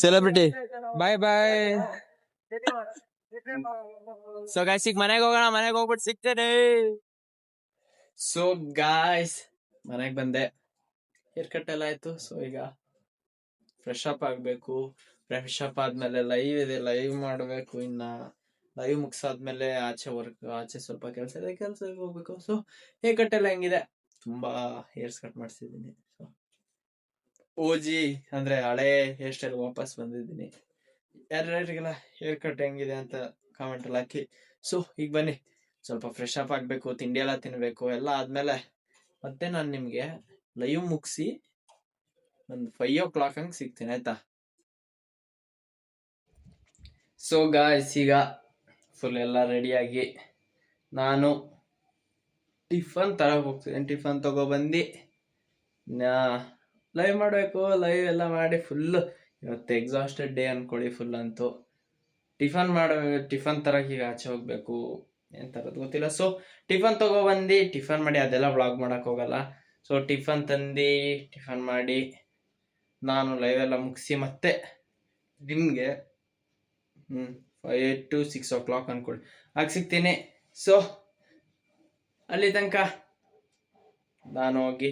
ಸೆಲೆಬ್ರಿಟಿ ಬಾಯ್ ಬಾಯ್. ಸೊ ಗೈಸ್, ಈಗ ಮನೆಗೆ ಹೋಗೋಣ, ಮನೆಗೆ ಹೋಗ್ಬಿಟ್ಟು ಸಿಗ್ತೇನೆ. ಸೊ ಗಾಯ್ಸ್, ಮನೆಗೆ ಬಂದೆ, ಹೇರ್ ಕಟ್ ಎಲ್ಲ ಆಯ್ತು. ಸೊ ಈಗ ಫ್ರೆಶ್ ಅಪ್ ಆಗ್ಬೇಕು. ಫ್ರೆಶ್ ಅಪ್ ಆದ್ಮೇಲೆ ಲೈವ್ ಇದೆ, ಲೈವ್ ಮಾಡ್ಬೇಕು. ಇನ್ನ ಲೈವ್ ಮುಗಿಸಾದ್ಮೇಲೆ ಆಚೆ ಸ್ವಲ್ಪ ಕೆಲಸ ಇದೆ, ಕೆಲ್ಸಕ್ಕೆ ಹೋಗ್ಬೇಕು. ಸೊ ಹೇರ್ ಕಟ್ ಎಲ್ಲ ಹೆಂಗಿದೆ, ತುಂಬಾ ಹೇರ್ಸ್ ಕಟ್ ಮಾಡಿಸಿದೀನಿ. ಸೊ ಓಜಿ ಅಂದ್ರೆ ಹಳೆ ಹೇರ್ ಸ್ಟೈಲ್ ವಾಪಸ್ ಬಂದಿದ್ದೀನಿ. ಯಾರ್ಯಾರಿಗೆಲ್ಲ ಹೇರ್ ಕಟ್ ಹೆಂಗಿದೆ ಅಂತ ಕಾಮೆಂಟ್ ಅಲ್ಲಿ ಹಾಕಿ. ಸೊ ಈಗ ಬನ್ನಿ, ಸ್ವಲ್ಪ ಫ್ರೆಶ್ ಅಪ್ ಆಗ್ಬೇಕು, ತಿಂಡಿ ಎಲ್ಲ ತಿನ್ಬೇಕು. ಎಲ್ಲ ಆದ್ಮೇಲೆ ಮತ್ತೆ ನಾನು ನಿಮ್ಗೆ ಲೈವ್ ಮುಗಿಸಿ ಒಂದು 5 o'clock ಹಂಗೆ ಸಿಗ್ತೀನಿ, ಆಯ್ತಾ? ಸೊ ಗಾಯ್ಸ್, ಈಗ ಫುಲ್ ಎಲ್ಲ ರೆಡಿಯಾಗಿ ನಾನು ಟಿಫನ್ ತರಕ್ ಹೋಗ್ತಿದ್ದೀನಿ. ಟಿಫನ್ ತಗೊಬಂದು ಲೈವ್ ಮಾಡಬೇಕು. ಲೈವ್ ಎಲ್ಲ ಮಾಡಿ ಫುಲ್ ಇವತ್ತು ಎಕ್ಸಾಸ್ಟೆಡ್ ಡೇ ಅನ್ಕೊಳ್ಳಿ ಫುಲ್ ಅಂತೂ. ಟಿಫನ್ ತರಕ್ಕೆ ಈಗ ಆಚೆ ಹೋಗ್ಬೇಕು, ಏನ್ ತರೋದು ಗೊತ್ತಿಲ್ಲ. ಸೊ ಟಿಫನ್ ತಗೊಬಂದು ಟಿಫನ್ ಮಾಡಿ, ಅದೆಲ್ಲ ವ್ಲಾಗ್ ಮಾಡಕ್ ಹೋಗಲ್ಲ. ಸೊ ಟಿಫನ್ ಮಾಡಿ ನಾನು ಲೈವ್ ಎಲ್ಲ ಮುಗಿಸಿ ಮತ್ತೆ ನಿಮ್ಗೆ 5 to 6 o'clock ಅನ್ಕೊಳ್ಳಿ ಆಗ ಸಿಗ್ತೀನಿ. ಸೊ ಅಲ್ಲಿ ತನಕ ನಾನು ಹೋಗಿ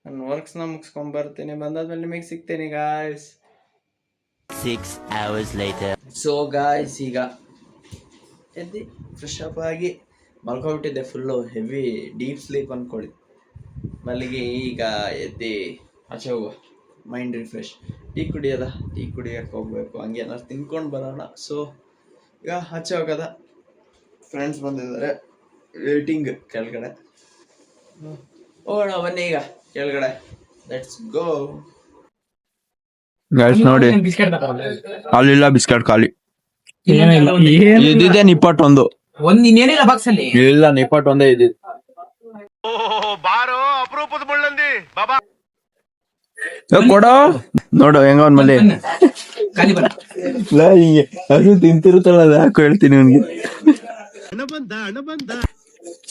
ನನ್ನ ವರ್ಕ್ಸ್ನ ಮುಗಿಸ್ಕೊಂಡ್ ಬರ್ತೀನಿ. ಬಂದಾದ್ಮೇಲೆ ನಿಮಗೆ ಸಿಗ್ತೀನಿ guys. 6 hours later. So guys, ಈಗ ಎದ್ದು ಫ್ರೆಶ್ ಅಪ್ ಆಗಿ ಮಲ್ಕೊಬಿಟ್ಟಿದ್ದೆ, ಫುಲ್ಲು ಹೆವಿ ಡೀಪ್ ಸ್ಲೀಪ್ ಅನ್ಕೊಳ್ಳಿ. ಮಲ್ಲಿಗೆ ಈಗ ಎದ್ದು ಆಚೆ ಹೋಗುವ, ಮೈಂಡ್ ರಿಫ್ರೆಶ್. ಟೀ ಕುಡಿಯೋಕೆ ಹೋಗ್ಬೇಕು, ಹಂಗೆ ಏನಾದ್ರು ತಿನ್ಕೊಂಡು ಬರೋಣ. ಸೊ ಈಗ ಆಚೆ ಹೋಗೋದ, ಫ್ರೆಂಡ್ಸ್ ಬಂದಿದ್ದಾರೆ, ವೇಟಿಂಗ್ ಕೆಳಗಡೆ. ಹೋಗೋಣ ಬನ್ನಿ ಈಗ ಕೆಳಗಡೆ, ಲೆಟ್ಸ್ ಗೋ. ಗೈಸ್ ನೋಡಿ, ಅಲ್ಲಿಲ್ಲ ಬಿಸ್ಕೆಟ್ ಖಾಲಿ, ಇದ್ದಿದೆ ನಿಪ್ಪಟ್ಟು ಒಂದು ಇನ್ನೇನಿಲ್ಲ ಬಾಕ್ಸ್ ಅಲ್ಲಿ, ಇಲ್ಲ ನಿಪ್ಪಟ್ಟು ಒಂದೇ ಇದ್ದಿದ್ದು. ಬಾರೋ ಅಪರೂಪದ ಮುಳ್ಳಂದಿ ಬಾಬಾ, ಕೊಡೋ ನೋಡು ಹೆಂಗ ಅವನ್ ಮಲ್ಲಿ ಹಿಂಗೆ ಅದು ತಿಂತಿರುತ್ತಲ್ಲ, ಅದು ಹಾಕು ಹೇಳ್ತೀನಿ ಅವ್ನಿಗೆ.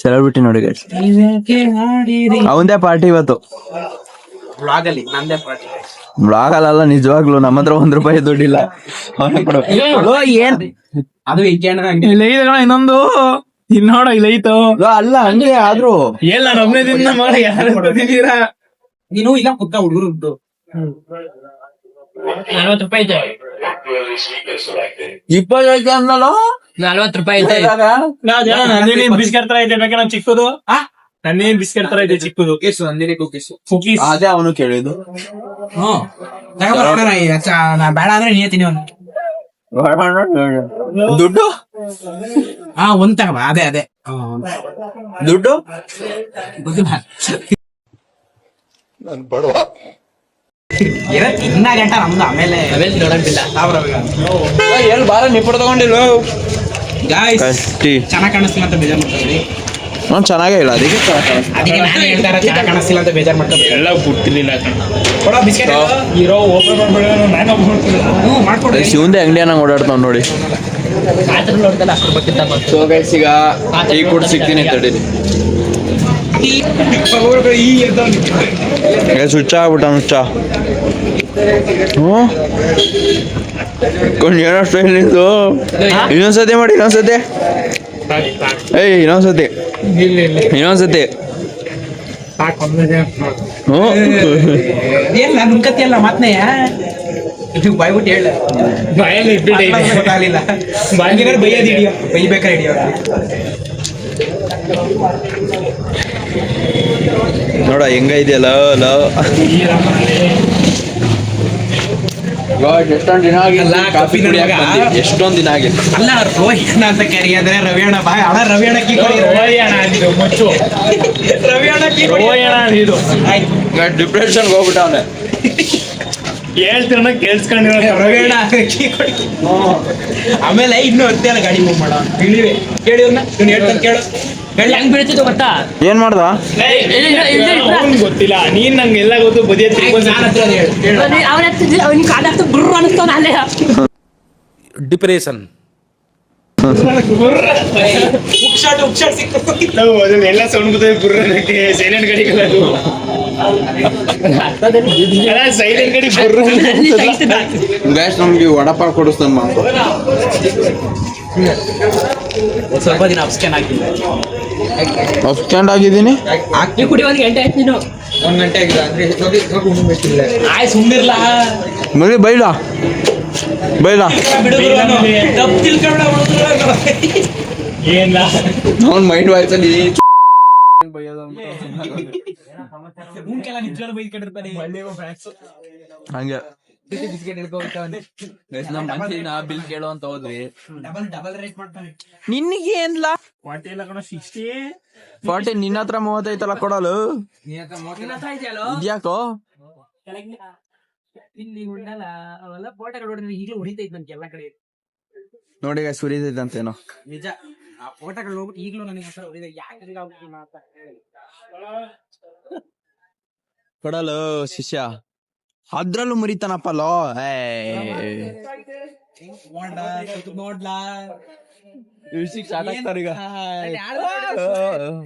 ಸೆಲೆಬ್ರಿಟಿ ನೋಡಿ ಗೈಸ್, ಅವಂದೇ ಪಾರ್ಟಿ ಇವತ್ತು. ಬ್ಲಾಗ್ ಅಲ್ಲಿ ನಂದೇ ಪಾರ್ಟಿ. ಬ್ಲಾಗ್ ಅಲ್ಲ, ನಿಜವಾಗ್ಲು ನಮ್ಮ ಹತ್ರ ₹1 ದುಡ್ಡಿಲ್ಲ. ಏನ್ ಅದು ಇನ್ನೊಂದು ಇನ್ನೋಡ ಇಲ್ಲ ಐತೋ ಅಲ್ಲ, ಹಂಗೆ ಆದ್ರೂ ಎಲ್ಲ ನಮ್ಮನೆ ನೀನು ಇಲ್ಲ ಕುತ್ತ ಹುಡುಗರು ಉಂಟು. ₹40 ಇದೆ, 25 ಅಂದಲ್ಲ, ₹40 ಇದೆ. ನಂದಿನಿ ಬಿಸ್ಕೆಟ್ ತರ ಇದೆ, ಬೇಕಾ? ನಮ್ ಚಿಕ್ಕದು ನಂದಿನಿ ಬಿಸ್ಕೆಟ್ ತರ ಇದೆ, ಚಿಕ್ಕದು ನಂದಿನಿ ಕುಕೀಸ್. ಅದೇ ಅವನು ಕೇಳಿದ್ದು. ನಾ ಬೇಡ ಅಂದ್ರೆ ನೀ ತಿನ್ನಿ ದುಡ್ಡು ಒಂದ್ ತಗೋ ಅದೇ ಅದೇ ದುಡ್ಡು ಏನೋ ತಿನ್ನ ಗಂಟ ನಮ್ದು ಆಮೇಲೆ ನೋಡಂಗಿಲ್ಲ ಎಲ್ಲಿ ಬಾರ ನಿಪ್ಪಟ್ಟು ತಗೊಂಡಿಲ್ವ ಚೆನ್ನಾಗ್ ಕಾಣಿಸ್ತಿಲ್ಲ ಅಂತ ಬೇಜಾರ್ ಮಾಡ್ಕೊಬೇಡಿ. ಚೆನ್ನಾಗೇ ಇಲ್ಲ ಅದಕ್ಕೆ ಅದಕ್ಕೆ ನಾನು ಹೇಳ್ತಾ ಇರೋದು ಚೆನ್ನಾಗ್ ಕಾಣಿಸ್ತಿಲ್ಲ ಅಂತ ಬೇಜಾರ್ ಮಾಡ್ಕೊಬೇಡಿ. ಎಲ್ಲ ಗೊತ್ತಿರ್ಲಿಲ್ಲ ಕೊಡೋ ಬಿಸ್ಕೆಟ್ ಹೀರೋ ಓಪನ್ ಮಾಡ್ಬೇಡ ನಾನು ಮಾಡ್ಕೊಡಿ. ಶಿವಂದೆ ಅಂಗಡಿ ಅನ್ನಂಗ್ ಓಡಾಡ್ತಾವ್ ನೋಡಿ. ಸೊ ಗೈಸ್ ಈಗ ಟೀ ಕುಡ್ ಸಿಗ್ತೀನಿ ತಡೀರಿ. ಹುಚ್ಚ ಆಗ್ಬಿಟ್ಟ ಹುಚ್ಚ. ಏನೋ ಸ್ಟೈಲ್ ನಿಂತು. ಇನ್ನೊಂದ್ಸತಿ ಮಾಡಿ ಇನ್ನೊಂದ್ಸತಿ. ಇನ್ನೊಂದ್ಸತಿ ಏನಿಲ್ಲ ನುಂಕತ್ತಿಯಲ್ಲ ಮಾತ್ನೇ ಬಾಯ್ಬಿಟ್ಟು ಹೇಳ ಬಾಯಲ್ಲಿ ಗೊತ್ತಾಗಲಿಲ್ಲ ಬೈಯೋದು ಹಿಡಿಯೋ ಬೈಬೇಕಾರೆ ಹಿಡಿಯೋ ನೋಡ ಹೆಂಗ ಇದೆಯಲ್ಲ ಎಷ್ಟೊಂದ್ ದಿನ ಅಲ್ಲ, ಕಾಫಿ ನಡ್ವಾಗ ಎಷ್ಟೊಂದ್ ದಿನ ಆಗಿಲ್ಲ. ಅಲ್ಲ ರೋಹಿಣ ಅಂತ ಕರೆಯಾದ್ರೆ ರವಿಯಣ್ಣ ಬಾಯ್ ಅಣ್ಣ ರವಿಯಣ್ಣ ಕೀ ಕೊಡಿ ಮುಚ್ಚು ರವಿಯಣ್ಣ ಕೀ ಕೊಡಿ ಇದು ಡಿಪ್ರೆಷನ್ ಹೋಗ್ಬಿಟ್ಟವನೆ. ಹೇಳ್ತಿರ ಕೇಳಿಸ್ಕೊಂಡಿರೋ ರವಿಯಣ್ಣ ಕೀ ಕೊಡಿ. ಆಮೇಲೆ ಇನ್ನೂ ಹೊತ್ತೆ ಅಲ್ಲ ಗಾಡಿ ಮೂವ್ ಮಾಡೋ ಇಳಿವೆ ಕೇಳಿ ಇವ್ನ ಹೇಳ್ತಾನೆ ಕೇಳು ಹೆಂಗ್ ಬೀಳ್ತಿದ್ದು ಗೊತ್ತಾ? ಏನ್ ಮಾಡ್ದ? ಅವ್ನ್ ಗೊತ್ತಿಲ್ಲ, ನೀನ್ ನಂಗೆ ಎಲ್ಲ ಗೊತ್ತು ಬದಿಯ ಅವ್ನಿಗೆ ಕಾಲ ಹಾಕ್ತು ಬ್ರು ಅನಿಸ್ತಾವ ಅಲ್ಲೇ ಡಿಪ್ರೆಷನ್ ಉಕ್ಷಾಟ್ ಸಿಕ್ತು ಎಲ್ಲ ಸೌಂಡ್ ಗೊತ್ತಾಗ ಬುರ್ರಕ್ಕೆ ಸೈಲೆಂಟ್ ಗಾಡಿ ಕಲದು ಸೈಲೆಂಟ್ ಗಾಡಿ ಬುರ್ರ. ಗೈಸ್ ನಮ್ಗೆ ವಡಪಾವ್ ಕೊಡಿಸ್ತಾನ ಸ್ವಲ್ಪ ದಿನ ಅಪ್ಸ್ಕ್ಯಾನ್ ಆಗಿಲ್ಲ ಅಪ್ಸ್ಟ್ಯಾಂಡ್ ಆಗಿದ್ದೀನಿ. ನೀವು ಕುಡಿ 1 ಗಂಟೆ ಆಯ್ತು ನೀನು 1 ಗಂಟೆ ಆಗಿದೆ ಅಂದ್ರೆ ಆಯ್ ಸುಮ್ನಿರ್ಲ ಮರಿ ಬೈಲ ತಪ್ಪು ತಿಳ್ಕೊಂಡ ಏನಿಲ್ಲ ಅವ್ನ್ ಮೈಂಡ್ ವಾಯ್ಸಲ್ಲಿ ನಿಜವಾಗ್ಲೂ ಬೈದ್ಕೊಂಡಿರ್ತಾನೆ ಹಂಗೆ ಬಿಸ್ಕೆಟ್ ಹಿಡ್ಕೊಳ್ತಾವನೆ ನಮ್ ಮಂತ್ಲಿನ ಬಿಲ್ ಕೇಳೋ ಅಂತ ಹೋದ್ವಿ. ಡಬಲ್ ರೇಟ್ ಮಾಡ್ತಾನೆ ನಿನ್ಗೆ ಏನ್ಲ 40 ನಿನ್ನ ಹತ್ರ 35 ಕೊಡಲು ಇದ್ಯಾಕೋ ಇಲ್ಲಿ ಉಂಡಲ್ಲ ಅವೆಲ್ಲ ಫೋಟೋಗಳು ನೋಡಿದ್ರೆ ಈಗಲೂ ಹೊಡಿತೈತೆ ನನ್ಗೆ ಎಲ್ಲ ಕಡೆ ನೋಡಿ ಗೈಸ್ ಸುರಿತೈತಂತೇನೋ ನಿಜ ಆ ಫೋಟೋಗಳು ನೋಡ್ಬಿಟ್ಟು ಈಗಲೂ ನನಗೆ ಹೆಸರು ಹೊಡಿದೆ ಯಾಕೆ ಅಂತ ಕೊಡಲು ಶಿಷ್ಯ ಅದ್ರಲ್ಲೂ ಮುರಿತಾನಪ್ಪ ಲೋ. ನೋಡ್ಲಾ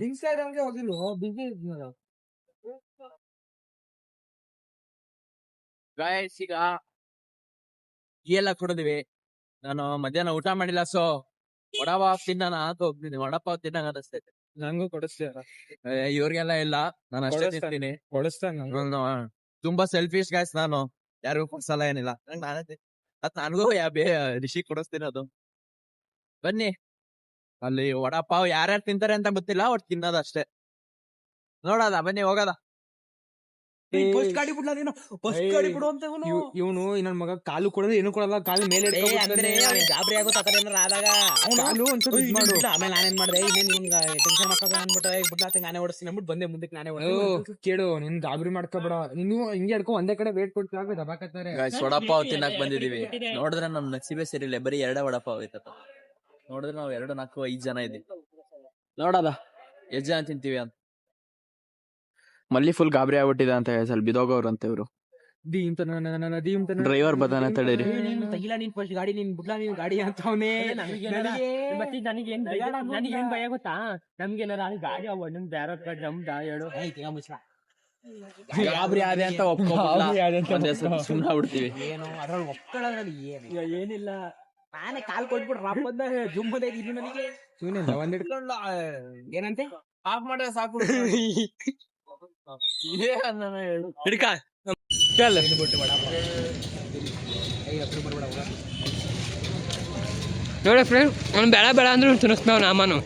ಇನ್ಸ್ಟಾಗ್ರಾಮ್ಗೆ ಹೋಗಿಲ್ವೋ ಬಿಸಿ ಗಾಯ್ಸ್ ಈಗ ಎಲ್ಲ ಕೊಡದಿವಿ. ನಾನು ಮಧ್ಯಾಹ್ನ ಊಟ ಮಾಡಿಲ್ಲ, ಸೊ ವಡಪಾವ್ ತಿನ್ನೋಣ ಅಂತ ಹೋಗ್ತೀನಿ. ವಡಪಾವ್ ತಿನ್ನಂಗ ಅನಿಸ್ತೈತೆ. ನಂಗೂ ಕೊಡಿಸ್ತೀರ ಇವ್ರಿಗೆಲ್ಲ ಇಲ್ಲ, ನಾನು ಅಷ್ಟೇ ತಿಂತೀನಿ. ತುಂಬಾ ಸೆಲ್ಫಿಶ್ ಗಾಯ್ಸ್ ನಾನು, ಯಾರಿಗೂ ಕೊಡ್ಸಲ್ಲ ಏನಿಲ್ಲ. ನನಗೂ ರಿಷಿ ಕೊಡಿಸ್ತೀನಿ. ಅದು ಬನ್ನಿ ಅಲ್ಲಿ ವಡಪಾವ್ ಯಾರ್ಯಾರು ತಿಂತಾರೆ ಅಂತ ಗೊತ್ತಿಲ್ಲ, ಒಟ್ಟು ತಿನ್ನೋದು ಅಷ್ಟೇ. ನೋಡೋದ ಬನ್ನಿ ಹೋಗೋದ. ಫಸ್ಟ್ ಗಾಡಿ ಬಿಡ್ಲ ನೀನು ಫಸ್ಟ್ ಗಾಡಿ ಬಿಡು ಅಂತ ಇವನು ನನ್ನ ಮಗ ಕಾಲು ಕೊಡೋದು ಏನು ಕೊಡಲ್ಲ, ಕಾಲು ಮೇಲೆ ಗಾಬರಿ ಆಗೋ ತರ ಏನಾರ ಆದಾಗ ಕಾಲು ಒಂದ್ಸಲ ಇದ್ ಮಾಡು. ಆಮೇಲೆ ನಾನೇನ್ ಮಾಡ್ದೆ ಇನ್ನೇನ್ ಇವ್ನ್ಗ ಟೆನ್ಷನ್ ಮಾಡ್ಕೊಬೇಡ ಅನ್ಬಿಟ್ಟು ಬಿಡ್ಲಾತ ನಾನೇ ಓಡಿಸ್ತೀನಿ ಅಂದ್ಬಿಟ್ಟು ಬಂದೆ ಮುಂದಕ್ಕೆ ನಾನೇ ಕೇಳು ನಿನ್ ಗಾಬರಿ ಮಾಡ್ಕೊಬೇಡ ನೀನು ಹಿಂಗೆ ಹಿಡ್ಕೊ ಒಂದೇ ಕಡೆ ವೇಟ್ ಕೊಡ್ತೀವಿ ದಬಾಕತ್ತಾರೆ. ವಡಪಾವ್ ತಿನ್ನಕ್ ಬಂದಿದೀವಿ. ನೋಡಿದ್ರೆ ನಮ್ ನಸೀಬೆ ಸರಿಲ್ಲ, ಬರೀ 2 ವಡಪಾವ್ ಐತ. ನೋಡಿದ್ರೆ ನಾವು 2, 4, 5 ಜನ ಇದೀವಿ. ನೋಡದ ಎಷ್ಟ್ ಜನ ತಿಂತೀವಿ ಅಂತ. ಮಲ್ಲಿ ಫುಲ್ ಗಾಬರಿ ಆಗ್ಬಿಟ್ಟಿದೆ ಅಂತ ಸ್ವಲ್ಪ ಬಿದೋಗವ್ರಂತೆ ಇವ್ರು. ಡ್ರೈವರ್ ಬದಾನ ತಡೀರಿ. ತಗಿಲ ನೀನ್ ಫಸ್ಟ್ ಗಾಡಿ ನೀನ್ ಬಿಡ್ಲಾ ನೀನ್ ಗಾಡಿ ಅಂತವನೇ ನನಗೇನ್ ಭಯ ಗೊತ್ತಾ? ನಮ್ಗೇನಾರ ಗಾಡಿ ಅಣ್ಣನ್ ಬ್ಯಾರ ಹೇಳು ಗಾಬರಿ ಆದೆ ಅಂತ ಸುಮ್ಮನೆ ಬಿಡ್ತೀವಿ. ಏನು ಅದ್ರಲ್ಲಿ ಒಪ್ಕೊಳ್ಳೋದ್ರಲ್ಲಿ ಏನಿಲ್ಲ. ನಾನೇ ಕಾಲ್ ಕೊಟ್ಬಿಟ್ಟು ರಾಪ್ ಬಂದ ಜುಂಬದ ಇದು ನನಗೆ ಒಂದ್ ಹಿಡ್ಕೊಂಡ್ಲ ಏನಂತೆ ಆಫ್ ಮಾಡ್ರೆ ಸಾಕು. ಹಿಡ್ಕ ನೋಡಿ ಫ್ರೆಂಡ್ ಅವ್ನು ಬೇಡ ಬೇಡ ಅಂದ್ರೆ ತಿನ್ನಿಸ್ತಾವ ನಾಮನು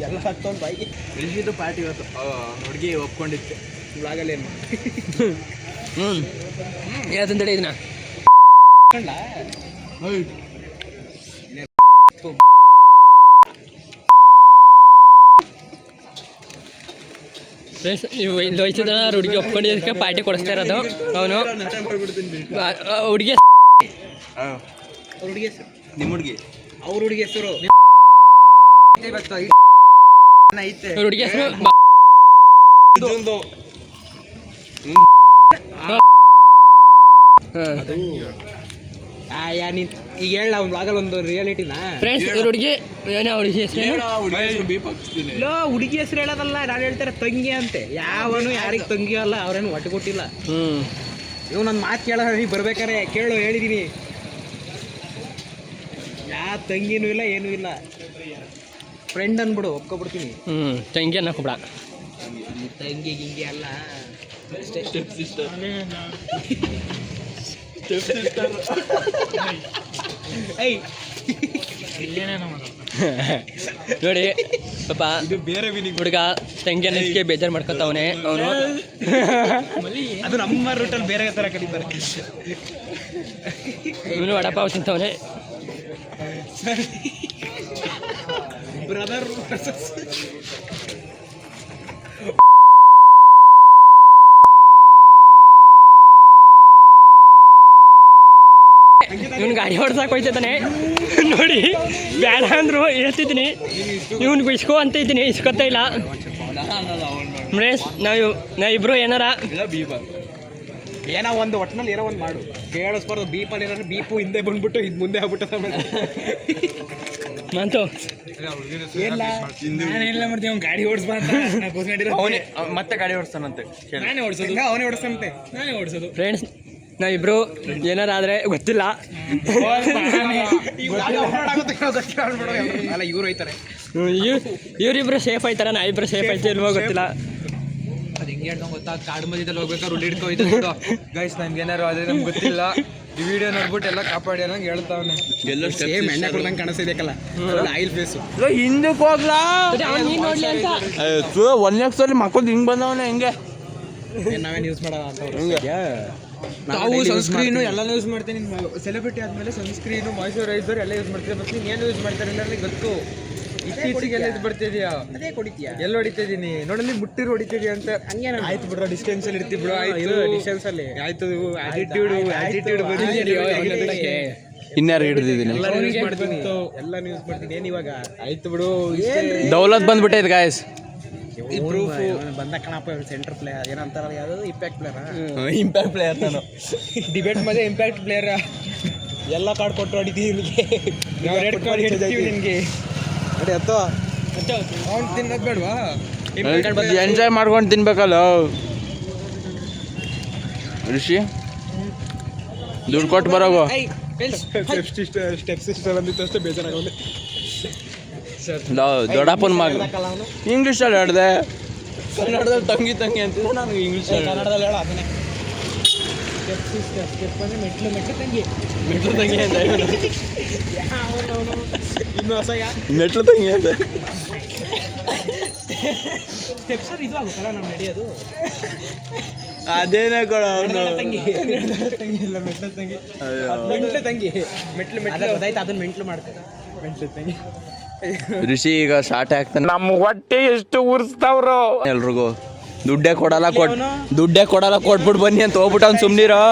ಎಲ್ಲ ಹತ್ತೊಂದು ಬಾಯಿಗೆ ಇಳಿದು ಪಾರ್ಟಿ ಇವತ್ತು ಹುಡುಗಿ ಒಪ್ಕೊಂಡಿತ್ತು ಬ್ಲಾಗಲ್ಲಿ ಏನು ಯಾವ್ದಂತೇಳಿ ಇದನ್ನ ಫ್ರೆಂಡ್ಸ್ ನೀವು ಇಲ್ಲಿ ಹೋಯ್ತಿದ್ದ ಹುಡುಗಿ ಒಪ್ಕೊಂಡಿದ್ದಕ್ಕೆ ಪಾರ್ಟಿ ಕೊಡಿಸ್ತಾ ಇರೋದು ಅವನು ಹುಡುಗಿ ನಿಮ್ಮ ಹುಡುಗಿ ಅವ್ರ ಹುಡುಗಿ ಹೆಸರು ಹುಡುಗಿ ಹೆಸರು ಈಗ ಹೇಳ ಅವ್ನು ಬ್ಲಾಗಲ್ಲಿ ಒಂದು ರಿಯಾಲಿಟಿನ ಫ್ರೆಂಡ್ಸ್ ಹುಡುಗಿ ಏನೋ ಹುಡುಗಿ ಹೆಸರು ಹುಡುಗಿ ಹೆಸರು ಹೇಳೋದಲ್ಲ ನಾನು ಹೇಳ್ತಾರೆ ತಂಗಿ ಅಂತೆ ಯಾವನು ಯಾರಿಗೆ ತಂಗಿ ಅಲ್ಲ ಅವ್ರೇನು ಒಟ್ಟು ಕೊಟ್ಟಿಲ್ಲ ಇವ್ ನನ್ನ ಮಾತು ಕೇಳ ನೀ ಬರ್ಬೇಕಾರೆ ಕೇಳು ಹೇಳಿದೀನಿ ತಂಗಿನೂ ಇಲ್ಲ ಏನೂ ಇಲ್ಲ ಫ್ರೆಂಡ್ ಅನ್ಬಿಡು ಒಪ್ಕೊಬಿಡ್ತೀನಿ ತಂಗಿ ಅನ್ನಕೋಬೇಡ ತಂಗಿ ಗಿಂಗಿ ಅಲ್ಲ ನೋಡಿ ಪಾಪ ಹುಡುಗ ತಂಗಿ ಅನ್ನೋದಕ್ಕೆ ಬೇಜಾರು ಮಾಡ್ಕೊತಾವನೆ ಅವನು ಅದು ನಮ್ಮ ರೂಟಲ್ಲಿ ಬೇರೆ ತರ ಕರೀತಾರೆ ಇವನು ವಡಪಾವ್ ತಿಂತವನೆ ಬ್ರದರ್ ಇವನು ಗಾಡಿ ಹೊಡ್ಸಕ್ ಹೋಯ್ತಿದ್ದಾನೆ ನೋಡಿ ಬೇಡ ಅಂದ್ರು ಹೇಳ್ತಿದ್ದೀನಿ ಇವನ್ಗೆ ಇಸ್ಕೋ ಅಂತ ಇದ್ದೀನಿ ಇಸ್ಕೊತಾ ಇಲ್ಲ ನಾವಿಬ್ರು ಏನಾರ ಏನೋ ಒಂದು ಒಟ್ಟಿನಲ್ಲಿ ಏನೋ ಒಂದು ಮಾಡು ಕೇಳಿಸ್ಬಾರ್ದು ಬೀಪಲ್ಲಿ ಏನಾದ್ರು ಬೀಪು ಹಿಂದೆ ಬಂದ್ಬಿಟ್ಟು ಇದು ಮುಂದೆ ಆಗ್ಬಿಟ್ಟು ಮಂತು ನಾನೆಲ್ಲ ಮಾಡ್ತೀವಿ ಅವ್ನು ಗಾಡಿ ಓಡಿಸ್ಬಾ ಮತ್ತೆ ಗಾಡಿ ಓಡಿಸ್ತಾನಂತೆ ನಾನೇ ಓಡಿಸೋದು ಅವನೇ ಓಡಿಸ್ತಾನಂತೆ ನಾನೇ ಓಡಿಸೋದು ಫ್ರೆಂಡ್ಸ್ ನಾವಿಬ್ರು ಏನಾರ ಆದ್ರೆ ಗೊತ್ತಿಲ್ಲ ಅಲ್ಲ ಇವ್ರು ಹೋಯ್ತಾರೆ ಇವರಿಬ್ರು ಸೇಫ್ ಆಯ್ತಾರ ನಾವಿಬ್ರು ಸೇಫ್ ಆಯ್ತು ಇಲ್ವೋ ಗೊತ್ತಿಲ್ಲ ಅದು ಹಿಂಗೆ ಹೇಳ್ದಂಗೆ ಗೊತ್ತಾ ಕಾಡು ಮಧ್ಯದಲ್ಲಿ ಹೋಗ್ಬೇಕಾದ್ರೆ ಹುಡ್ಡಿ ಹಿಡ್ಕೊ ಗೈಸ್ ನಮ್ಗೆ ಏನಾರು ಅದೇ ನಮ್ಗೆ ಗೊತ್ತಿಲ್ಲ ಈ ವಿಡಿಯೋ ನೋಡ್ಬಿಟ್ಟು ಎಲ್ಲ ಕಾಪಾಡಿ ಅನ್ನಂಗೆ ಹೇಳ್ತಾವನೆ ಸೇಮ್ ಎಣ್ಣೆ ಕೊಡ್ದಂಗೆ ಕಾಣಿಸ್ತಿದೆಯಲ್ಲ ಆಯಿಲ್ ಫೇಸು ಹಿಂದಕ್ಕೆ ಹೋಗ್ಲಾ ನೋಡ್ಲಿ ಅಂತ ಒಂದೇ ಸಲ ಮಕ್ಕೊಂದು ಹಿಂಗ್ ಬಂದವನೆ ಹಿಂಗೆ ನಾವೇನು ಯೂಸ್ ಮಾಡೋಣ ಅಂತ ನಾವು ಸನ್ಸ್ಕ್ರೀನು ಎಲ್ಲಾನು ಯೂಸ್ ಮಾಡ್ತೀನಿ ಸೆಲೆಬ್ರಿಟಿ ಆದಮೇಲೆ ಸನ್ಸ್ಕ್ರೀನು ಮಾಯ್ಶ್ಚರೈಸರ್ ಎಲ್ಲ ಯೂಸ್ ಮಾಡ್ತೀನಿ ಮತ್ತೆ ನೀನು ಏನು ಯೂಸ್ ಮಾಡ್ತಾರೆ ನನಗೆ ಗೊತ್ತು ಇತ್ತೀಚೆಗೆಲ್ಲ ಇದು ಬರ್ತಿದ್ಯಾ ಅದೇ ಕೊಡಿತೀಯಾ ಎಲ್ಲ ಹೊಡಿತಿದ್ದೀನಿ ನೋಡಲ್ಲಿ ಮುಟ್ಟಿರು ಹೊಡಿತಿದ್ಯಾ ಅಂತ ಹಂಗೆ ಆಯ್ತು ಬಿಡ್ರ ಡಿಸ್ಟೆನ್ಸ್ ಅಲ್ಲಿ ಇರ್ತೀವಿ ಬಿಡು ಆಯ್ತು ಡಿಸ್ಟೆನ್ಸ್ ಅಲ್ಲಿ ಆಯ್ತು ಆಟಿಟ್ಯೂಡ್ ಇನ್ಯಾರು ಹಿಡಿದಿದ್ದೀನಿ ಎಲ್ಲ ಯೂಸ್ ಮಾಡ್ತೀನಿ ಎಲ್ಲಾನು ಯೂಸ್ ಮಾಡ್ತೀನಿ ಏನು ಇವಾಗ ಆಯ್ತು ಬಿಡು ದೌಲತ್ ಬಂದ್ಬಿಟ್ಟೈತೆ ಗಾಯ್ಸ್ ಬಂದ ಕಣಪ್ಪ ಸೆಂಟರ್ ಪ್ಲೇಯರ್ ಏನಂತಾರ ಯಾವ್ದು ಇಂಪ್ಯಾಕ್ಟ್ ಪ್ಲೇಯರ್ ನಾನು ಡಿಬೇಟ್ ಮಧ್ಯೆ ಇಂಪ್ಯಾಕ್ಟ್ ಪ್ಲೇಯರ್ ಎಲ್ಲ ಕಾರ್ಡ್ ಕೊಟ್ಟು ಹೊಡಿತೀವಿ ನಿಮಗೆ ರೆಡ್ ಕಾರ್ಡ್ ಹಿಡ್ತೀವಿ ನಿಮಗೆ ನೋಡಿ ಅತ್ತೋ ಅವ್ನು ತಿನ್ನೋದು ಬೇಡವಾ ಎಂಜಾಯ್ ಮಾಡ್ಕೊಂಡು ತಿನ್ಬೇಕಲ್ಲ ಋಷಿ ದುಡ್ಡು ಕೊಟ್ಟು ಬರೋಗು ಸ್ಟೆಪ್ ಸಿಸ್ಟರ್ ಅಂದಿತ್ತು ಅಷ್ಟೇ ಬೇಜಾರಾಗೋದು ದೊಡ್ಡಪ್ಪನ ಮಗ ಇಂಗ್ಲೀಷಲ್ಲಿ ಹೇಳಿದೆ ಕನ್ನಡದಲ್ಲಿ ತಂಗಿ ತಂಗಿ ಅಂತಿದ್ದೆ ನಾನು ಇಂಗ್ಲೀಷಲ್ಲಿ ಕನ್ನಡದಲ್ಲಿ ಹೇಳ ಅದನ್ನೇ ಸ್ಟೆಪ್ ಅಂದರೆ ಮೆಟ್ಲು ತಂಗಿ ಅಂತ ಇನ್ನು ಹೊಸ ಮೆಟ್ಲು ತಂಗಿ ಅಂತ ಸ್ಟೆಪ್ಸರ್ ಇದು ಆಗುತ್ತಲ್ಲ ನಾವು ನಡೆಯೋದು ಅದೇನೇ ಕೊಡ ಅವನು ತಂಗಿ ಇಲ್ಲ ಮೆಟ್ಲು ತಂಗಿ ಮೆಟ್ಲು ಗೊತ್ತಾಯ್ತು ಅದನ್ನ ಮೆಂಟ್ಲು ಮಾಡ್ತಾರೆ ಮೆಟ್ಲು ತಂಗಿ ಋಷಿ ಈಗ ಶಾರ್ಟ್ ಆಗ್ತಾನೆ ನಮ್ಮ ಹೊಟ್ಟೆ ಎಷ್ಟು ಉರ್ಸ್ತಾವ್ರು ಎಲ್ರಿಗೂ ದುಡ್ಡೇ ಕೊಡಲ್ಲ ಕೊಟ್ಬಿಟ್ಟು ಬನ್ನಿ ಅಂತ ಹೋಗ್ಬಿಟ್ಟು ಅವ್ನು ಸುಮ್ನಿರೋ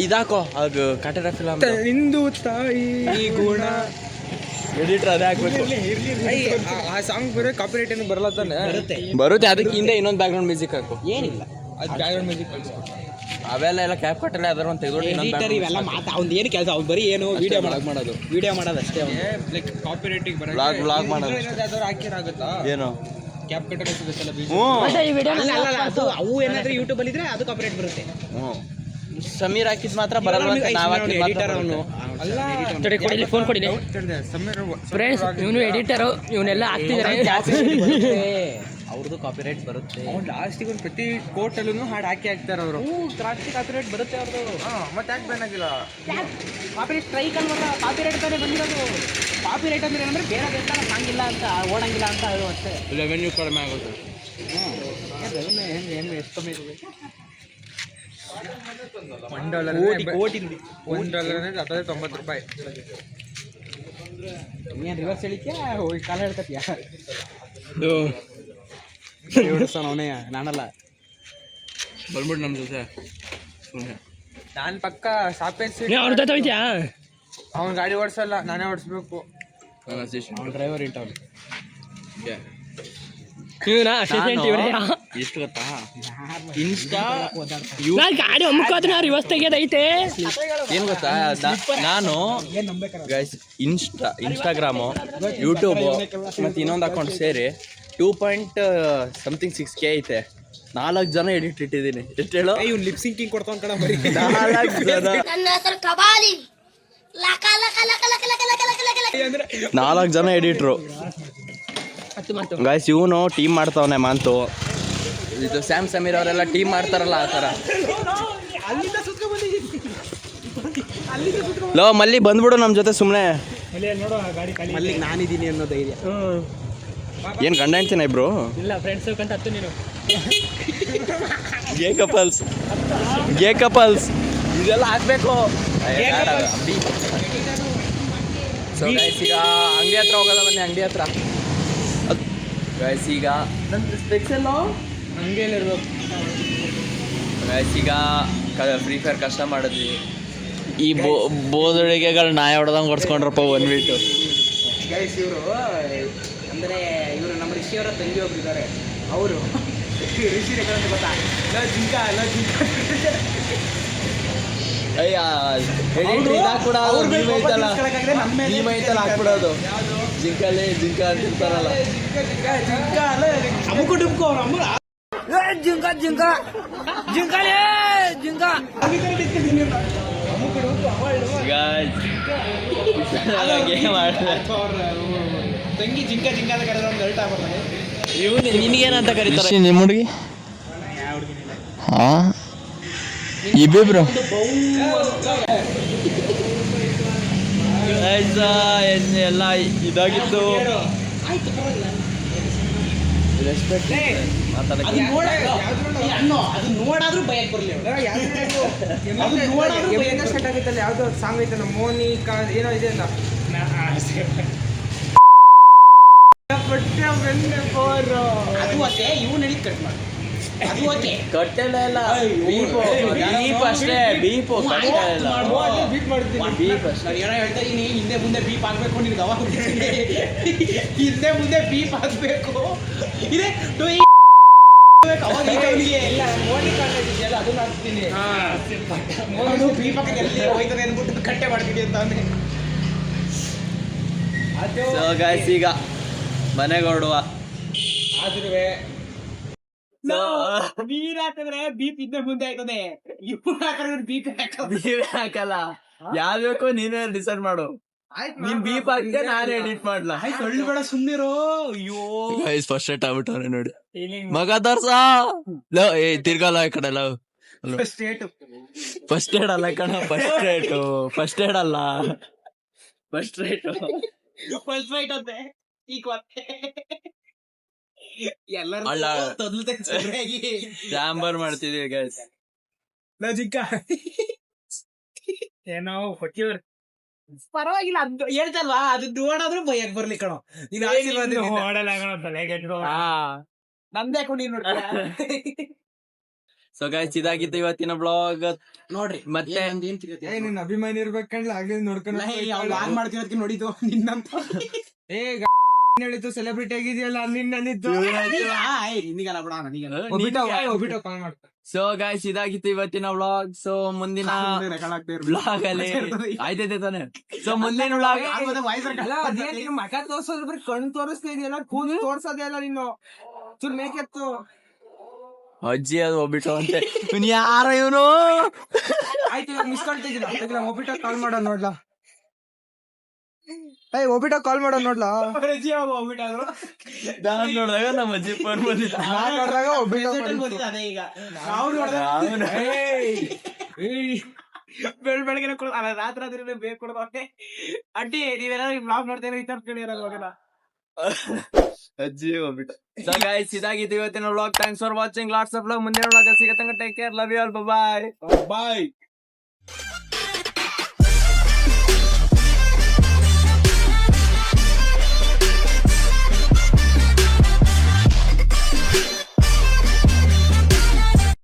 ಇದಾಕೋ ಅದು ಕಾಟರ ಫಿಲಮ್ ನಿಂದು ತಾಯಿ ಗುಣ ಎಡಿಟರ್ ಅದೇ ಹಾಕ್ಬೇಕು ಆ ಸಾಂಗ್ ಬರೋ ಕಾಪಿರೈಟ್ ಏನು ಬರಲ್ಲ ತಾನೆ ಬರುತ್ತೆ ಅದಕ್ಕೆ ಹಿಂದೆ ಇನ್ನೊಂದು ಬ್ಯಾಕ್ಗ್ರೌಂಡ್ ಮ್ಯೂಸಿಕ್ ಹಾಕು ಏನಿಲ್ಲ ಅದು ಬ್ಯಾಕ್ಗ್ರೌಂಡ್ ಮ್ಯೂಸಿಕ್ ಅವೆಲ್ಲ ಎಲ್ಲ ಕ್ಯಾಪ್ ಕಟ್ಟಲ್ಲ ಅದರ ಒಂದು ತೆಗೆದು ಎಡಿಟರ್ ಇವೆಲ್ಲ ಮಾತಾ ಅವ್ನು ಏನು ಕೆಲಸ ಅವ್ನು ಬರೀ ಏನು ವಿಡಿಯೋ ಮಾಡೋದು ಅಷ್ಟೇ ಲೈಕ್ ಕಾಪಿರೈಟಿಗೆ ಬರೋದು ವ್ಲಾಗ್ ಮಾಡೋದು ಯಾವ್ದಾದ್ರು ಹಾಕಿರಾಗುತ್ತಾ ಏನು ಕ್ಯಾಪ್ ಕಟ್ಟರ್ ಸಿಗುತ್ತಲ್ಲ ಈ ಅದು ಅವು ಏನಾದ್ರೂ ಯೂಟ್ಯೂಬ್ ಅಲ್ಲಿ ಇದ್ರೆ ಅದು ಕಾಪಿರೈಟ್ ಬರುತ್ತೆ ಸಮೀರ್ ಹಾಕಿದ್ ಮಾತ್ರ ಬರಲ್ಲ ಅಂತ ನಾವ್ ಹಾಕಿದ್ ಎಡಿಟರ್ ಅವನು ಕೊಡಿಲಿ ಫೋನ್ ಕೊಡಿಲಿ ಫ್ರೆಂಡ್ಸ್ ಇವನು ಎಡಿಟರು ಇವನ್ನೆಲ್ಲ ಹಾಕ್ತಿದ್ದಾರೆ ಅವ್ರದ್ದು ಕಾಪಿರೈಟ್ ಬರುತ್ತೆ ಅವ್ನು ಲಾಸ್ಟಿಗೆ ಒಂದು ಪ್ರತಿ ಕೋರ್ಟಲ್ಲೂ ಹಾಡು ಹಾಕ್ತಾರೆ ಅವರು ಲಾಸ್ಟಿಗೆ ಕಾಪಿರೈಟ್ ಬರುತ್ತೆ ಅವ್ರದ್ದು ಮತ್ತೆ ಯಾಕೆ ಬ್ಯಾನ್ ಆಗಿಲ್ಲ ಕಾಪಿರೈಟ್ ಸ್ಟ್ರೈಕ್ ಅಲ್ವಲ್ಲ ಕಾಪಿರೈಟ್ ತಾನೇ ಬಂದಿರೋದು ಕಾಪಿರೈಟ್ ಅಂದ್ರೆ ಏನಂದ್ರೆ ಬೇರೆ ಬೇಕಾದ್ರೆ ಸಾಂಗಿಲ್ಲ ಅಂತ ಓಡಂಗಿಲ್ಲ ಅಂತ ಅದು ಅಷ್ಟೇ ರೆವೆನ್ಯೂ ಕಡಿಮೆ ಆಗುತ್ತೆ ಏನು ಎಷ್ಟು ಕಮ್ಮಿ ಇರಬೇಕು $1 $90 ನೀನು ರಿವರ್ಸ್ ಹೇಳಿಕೆ ಕಾಲ ಹೇಳ್ಕತ್ತೀಯ ಅವನೇ ನಾನಲ್ಲ. ಬಂದ್ಬಿಟ್ಟು ನಮ್ ಜೊತೆ ನಾನ್ ಪಕ್ಕ ಸಾಪೇನ್ ನೀ ಅವ್ರ ಜೊತೆ ಹೋಯ್ತಿಯಾ? ಅವ್ನ್ ಗಾಡಿ ಓಡಿಸಲ್ಲ, ನಾನೇ ಓಡಿಸ್ಬೇಕು. ಅವ್ನ್ ಡ್ರೈವರ್ ಇಟ್ಟವ್ನು. ಇವನಾ ಅಸಿಸ್ಟೆಂಟ್ ಇವ್ರೆ? ಎಷ್ಟು ಗೊತ್ತಾ, ಇನ್ಸ್ಟಾ ನಾನ್ ಗಾಡಿ ಒಮ್ಮಕ್ಕೋತ್ರ ರಿವರ್ಸ್ ತೆಗಿಯೋದೈತೆ. ಏನ್ ಗೊತ್ತಾ, ನಾನು ಗೈಸ್ ಇನ್ಸ್ಟಾಗ್ರಾಮು, ಯೂಟ್ಯೂಬು ಮತ್ತೆ ಇನ್ನೊಂದು ಅಕೌಂಟ್ ಸೇರಿ 2.6K ಐತೆ. 4 ಜನ ಎಡಿಟ್ ಇಟ್ಟಿದ್ದೀನಿ. ಎಷ್ಟು ಹೇಳು? ಇವ್ನು ಲಿಪ್ ಸಿಂಕಿಂಗ್ ಕೊಡ್ತಾವ್ ಕಣ ಬರೀ. 4 ಜನ, ನನ್ನ ಹೆಸರು ಕಬಾಲಿ. ಲಕ ಲಕ ಲಕ ಲಕ ಲಕ ಲಕ ಲಕ ಲಕ ಲಕ. 4 ಜನ ಎಡಿಟ್ರು ಗೈಸ್. ಇವನು ಟೀಮ್ ಮಾಡ್ತಾವನೆ ಮಾಂತು. ಇದು ಸ್ಯಾಮ್ ಸಮೀರ್ ಅವರೆಲ್ಲ ಟೀಮ್ ಮಾಡ್ತಾರಲ್ಲ ಆ ಥರ. ಲೋ ಮಲ್ಲಿ ಬಂದ್ಬಿಡು ನಮ್ಮ ಜೊತೆ ಸುಮ್ಮನೆ. ಮಲ್ಲಿಗೆ ನಾನಿದ್ದೀನಿ ಅನ್ನೋ ಧೈರ್ಯ. ಏನು ಗಂಡ ಹೆಂಡ್ತಿನ ಇಬ್ರು? ಇಲ್ಲ ಫ್ರೆಂಡ್ಸ್ ಅಂತ ಹತ್ತು ನೀನು. ಗೇ ಕಪಲ್ಸ್ ಇದೆಲ್ಲ ಹಾಕ್ಬೇಕು. ಸೊ ಗೈಸ್ ಈಗ ಅಂಗಡಿ ಹತ್ರ ಹೋಗೋದ, ಬನ್ನಿ ಅಂಗಡಿ ಹತ್ರ. ಗೈಸ್ ಈಗ ನನ್ನ ಸ್ಪೆಕ್ಸೆಲ್ಲೋ ಹಂಗೇನಿರ್ಬೇಕು. ಗೈಸ್ ಈಗ ಫ್ರೀ ಫೈರ್ ಕಷ್ಟ ಮಾಡಿದ್ವಿ. ಈ ಬೋಧಳಿಗೆಗಳು ನಾಯಿ ಹೊಡೆದಂಗೆ ಹೊಡ್ಸ್ಕೊಂಡ್ರಪ್ಪ ಬಂದ್ಬಿಟ್ಟು. ಗೈಸ್ ಇವರು ಅಂದ್ರೆ ಇವರು ನಮ್ಮ ರಿಷಿ ಅವರ ತಂಗಿ ಒಬ್ರು ಇದ್ದಾರೆ. ಅವರು ರಿಷಿ ರೆಕಾರ್ಡ್ ಗೊತ್ತಾ? ಜಿಂಕ ಅಯ್ಯ ಹಾಕ್ಬಿಡೋದು. ಜಿಂಕಲ್ಲಿ ಜಿಂಕ ಅಂತಿರ್ತಾರಲ್ಲ. ಅಮ್ಮು ಕುಟುಂಬಕ್ಕೂ ಅವ್ರ ಅಮ್ಮ ಜಿಂಕ ಜಿಂಕ ಜಿಂಕಲೇ ಜಿಂಕ. ತಂಗಿ ಜಿಂಕ ಜಿಂಕ ಅಂತ ಕರೆದ್ರೆ ಒಂದು ಅಲ್ಟ ಆಗ್ಬಾರ್ದು. ಇವನು ನಿನಗೇನಂತ ಕರೀತಾರೆ ನಿಮ್ಮ ಹುಡುಗಿ? ಹಾಂ ಇಬ್ಬಿಬ್ರು ಎಲ್ಲ ಇದಾಗಿತ್ತು. ರೆಸ್ಪೆಕ್ಟ್ ಅದು ನೋಡಾದ್ರೂ ಭಯಕ್ಕೆ ಬರಲಿ. ಸ್ಟಾರ್ಟ್ ಆಗುತ್ತಲ್ಲ, ಯಾವ್ದೋ ಸಾಂಗ್ ಐತಲ್ಲ, ಮೋನಿಕಾ ಏನೋ ಇದೆ ಅಲ್ಲ, ಅದು ಅಷ್ಟೇ. ಇವು ನಡೀತ್ ಕಟ್ ಮಾಡಿ ಅದು ಓಕೆ. ಕಟ್ಟೆಲ್ಲ ಇಲ್ಲ, ಬೀಪ್ ಅಷ್ಟೇ. ಬೀಪು ಬೀಪ್ ಮಾಡ್ತೀನಿ. ಬೀಪ್ ಅಷ್ಟೇ. ನಾನು ಏನೋ ಹೇಳ್ತಾ ಇದೀನಿ, ಹಿಂದೆ ಮುಂದೆ ಬೀಪ್ ಆಗ್ಬೇಕು ನಿನ್ಗೆ. ಅವಾಗ ಹಿಂದೆ ಮುಂದೆ ಬೀಪ್ ಆಗ್ಬೇಕು. ಇದೆ ಅವಾಗ ಇಲ್ಲ ಮೋನಿಕಾ ಅನ್ನೋದಿದೆಯಲ್ಲ, ಅದನ್ನ ಹಾಕ್ತೀನಿ. ಮೋನು ಬೀಪ್ ಹಾಕಿ ಎಲ್ಲಿ ಹೋಯ್ತಾರೆ ಅಂದ್ಬಿಟ್ಟು ಕಟ್ಟೆ ಮಾಡ್ತೀನಿ ಅಂತ ಅಂದ್ರೆ. ಸೊ ಗೈಸ್ ಈಗ ಮನೆಗೆ ಹೊರಡುವ. ಆದ್ರೂ ನೀರ್ ಹಾಕಿದ್ರೆ ಬೀಪ್ ಹಿಂದೆ ಮುಂದೆ ಆಯ್ತದೆ. ಇವ್ರು ಹಾಕಿದ್ರೆ ಬೀಪ್ ಹಾಕಲ್ಲ. ಯಾವ್ದು ಬೇಕು ನೀನೇ ಡಿಸೈಡ್ ಮಾಡು. ನೀನ್ ಬೀಪ್ ಹಾಕಿದ್ರೆ ನಾನೇ ಎಡಿಟ್ ಮಾಡ್ಲಾ? ಬೇಡ ಸುಮ್ನಿರೋ. ಅಯ್ಯೋ ಗೈಸ್ ಫಸ್ಟ್ ಏಟ್ ಆಗ್ಬಿಟ್ಟವ್ರೆ ನೋಡಿ. ಮಗ ತೋರ್ಸ. ತಿರ್ಗಲ್ಲ ಈ ಕಡೆ. ಸ್ಟೇಟ್ ಫಸ್ಟ್ ಏಡ್ ಅಲ್ಲ ಕಣ, ಫಸ್ಟ್ ಏಟು. ಫಸ್ಟ್ ಏಡ್ ಅಲ್ಲ, ಫಸ್ಟ್ ರೇಟು. ಫಸ್ಟ್ ರೈಟ್ ಅಂತೆ. ಈಗ ಎಲ್ಲರೂ ಅಲ್ಲ. ತೊದ್ಲು ತೆಗ್ಸಿ ಜಾಂಬರ್ ಮಾಡ್ತಿದೀವಿ ಗೈಸ್. ಜಿಂಕ ಏನೋ ಹೊಟ್ಟಿವ್ರ ಪರವಾಗಿಲ್ಲ. ಅದು ಹೇಳ್ತಲ್ವಾ, ಅದು ನೋಡಾದ್ರೂ ಭಯಕ್ ಬರ್ಲಿ ಕಣೋ. ನೀನ್ ನಂದ್ಯಾಕೋ ನೀನ್ ನೋಡ್ತೀಯ. ಸೊ ಗೈಸ್ ಇದಾಗಿತ್ತು ಇವತ್ತಿನ ಬ್ಲಾಗ್. ನೋಡ್ರಿ ಮತ್ತೆ ನಿನ್ನ ಅಭಿಮಾನಿ ಇರ್ಬೇಕಂಡ್ಲ ಆಗ್ಲಿ ನೋಡ್ಕೊಂಡು ಮಾಡ್ತಿರೋದಕ್ಕೆ ನೋಡಿದ್ದು ನಿನ್ನಂತ. ಹೇಳಿದ್ದು ಸೆಲೆಬ್ರಿಟಿ ಆಗಿದೆಯಲ್ಲ ನಿನ್ನಂದಿದ್ದು. ಸೊ ಗೈಸ್ ಇದಾಗಿತ್ತು ಇವತ್ತಿನ ವ್ಲಾಗ್. ಸೊ ಮುಂದಿನ ಬ್ಲಾಗ್ ಅಲ್ಲಿ ಆಯ್ತೈತೆ ತಾನೆ. ಸೊ ಮುಂದಿನ ವ್ಲಾಗ್ ಮಕ ತೋರ್ಸೋದ್ರ ಬರೀ ಕಣ್ ತೋರಿಸ್ತಾ ಇದೆಯಲ್ಲ, ಕೂದಲು ತೋರ್ಸೋದೇ ಇಲ್ಲ ನೀನು. ಚೂರ್ ಮೇಕೆತ್ತು ಅಜ್ಜಿ ಅದು ಹೋಗ್ಬಿಟ್ಟು ಅಂತೆ. ಇವ್ನು ಯಾರ ಇವನು? ಆಯ್ತು ಇವಾಗ ಮಿಸ್ ಕಾಲ್ ತೆಗಿಲ್ಲ. ಒಬ್ಬಿಟ್ಟ ಕಾಲ್ ಮಾಡೋಣ ನೋಡ್ಲಾ. ಒಬ್ಬಿಟ್ಟ ಕಾಲ್ ಮಾಡೋಣ ನೋಡ್ಲಾ. ನಾನ್ ನೋಡಿದಾಗ ನಮ್ಮ ಅಜ್ಜಿ ಫೋನ್ ಬಂದಿದ್ದ. ನೋಡಿದಾಗ ಒಬ್ಬಿಟ್ಟ ಈಗ ಬೆಳಗ್ಗೆ ರಾತ್ರಿ ಬೇಕು ಕೊಡೋಕೆ. ಅಡ್ಡಿ ನೀವೇನಾದ್ರು ಬ್ಲಾಗ್ ನೋಡ್ತೇನೆ ಈ ತರ ಕೇಳಿರಲ್ಲ. ಅಜ್ಜಿ ಹೋಗ್ಬಿಟ್ಟು. ಸೊ ಗೈಸ್ ಇದಾಗಿತ್ತು ಇವತ್ತಿನ vlog. Thanks for watching. Lots of love. ಮುಂದಿನ ವ್ಲಾಗ್ ಸಿಗತ್ತಂಗ take care. Love you all. Bye.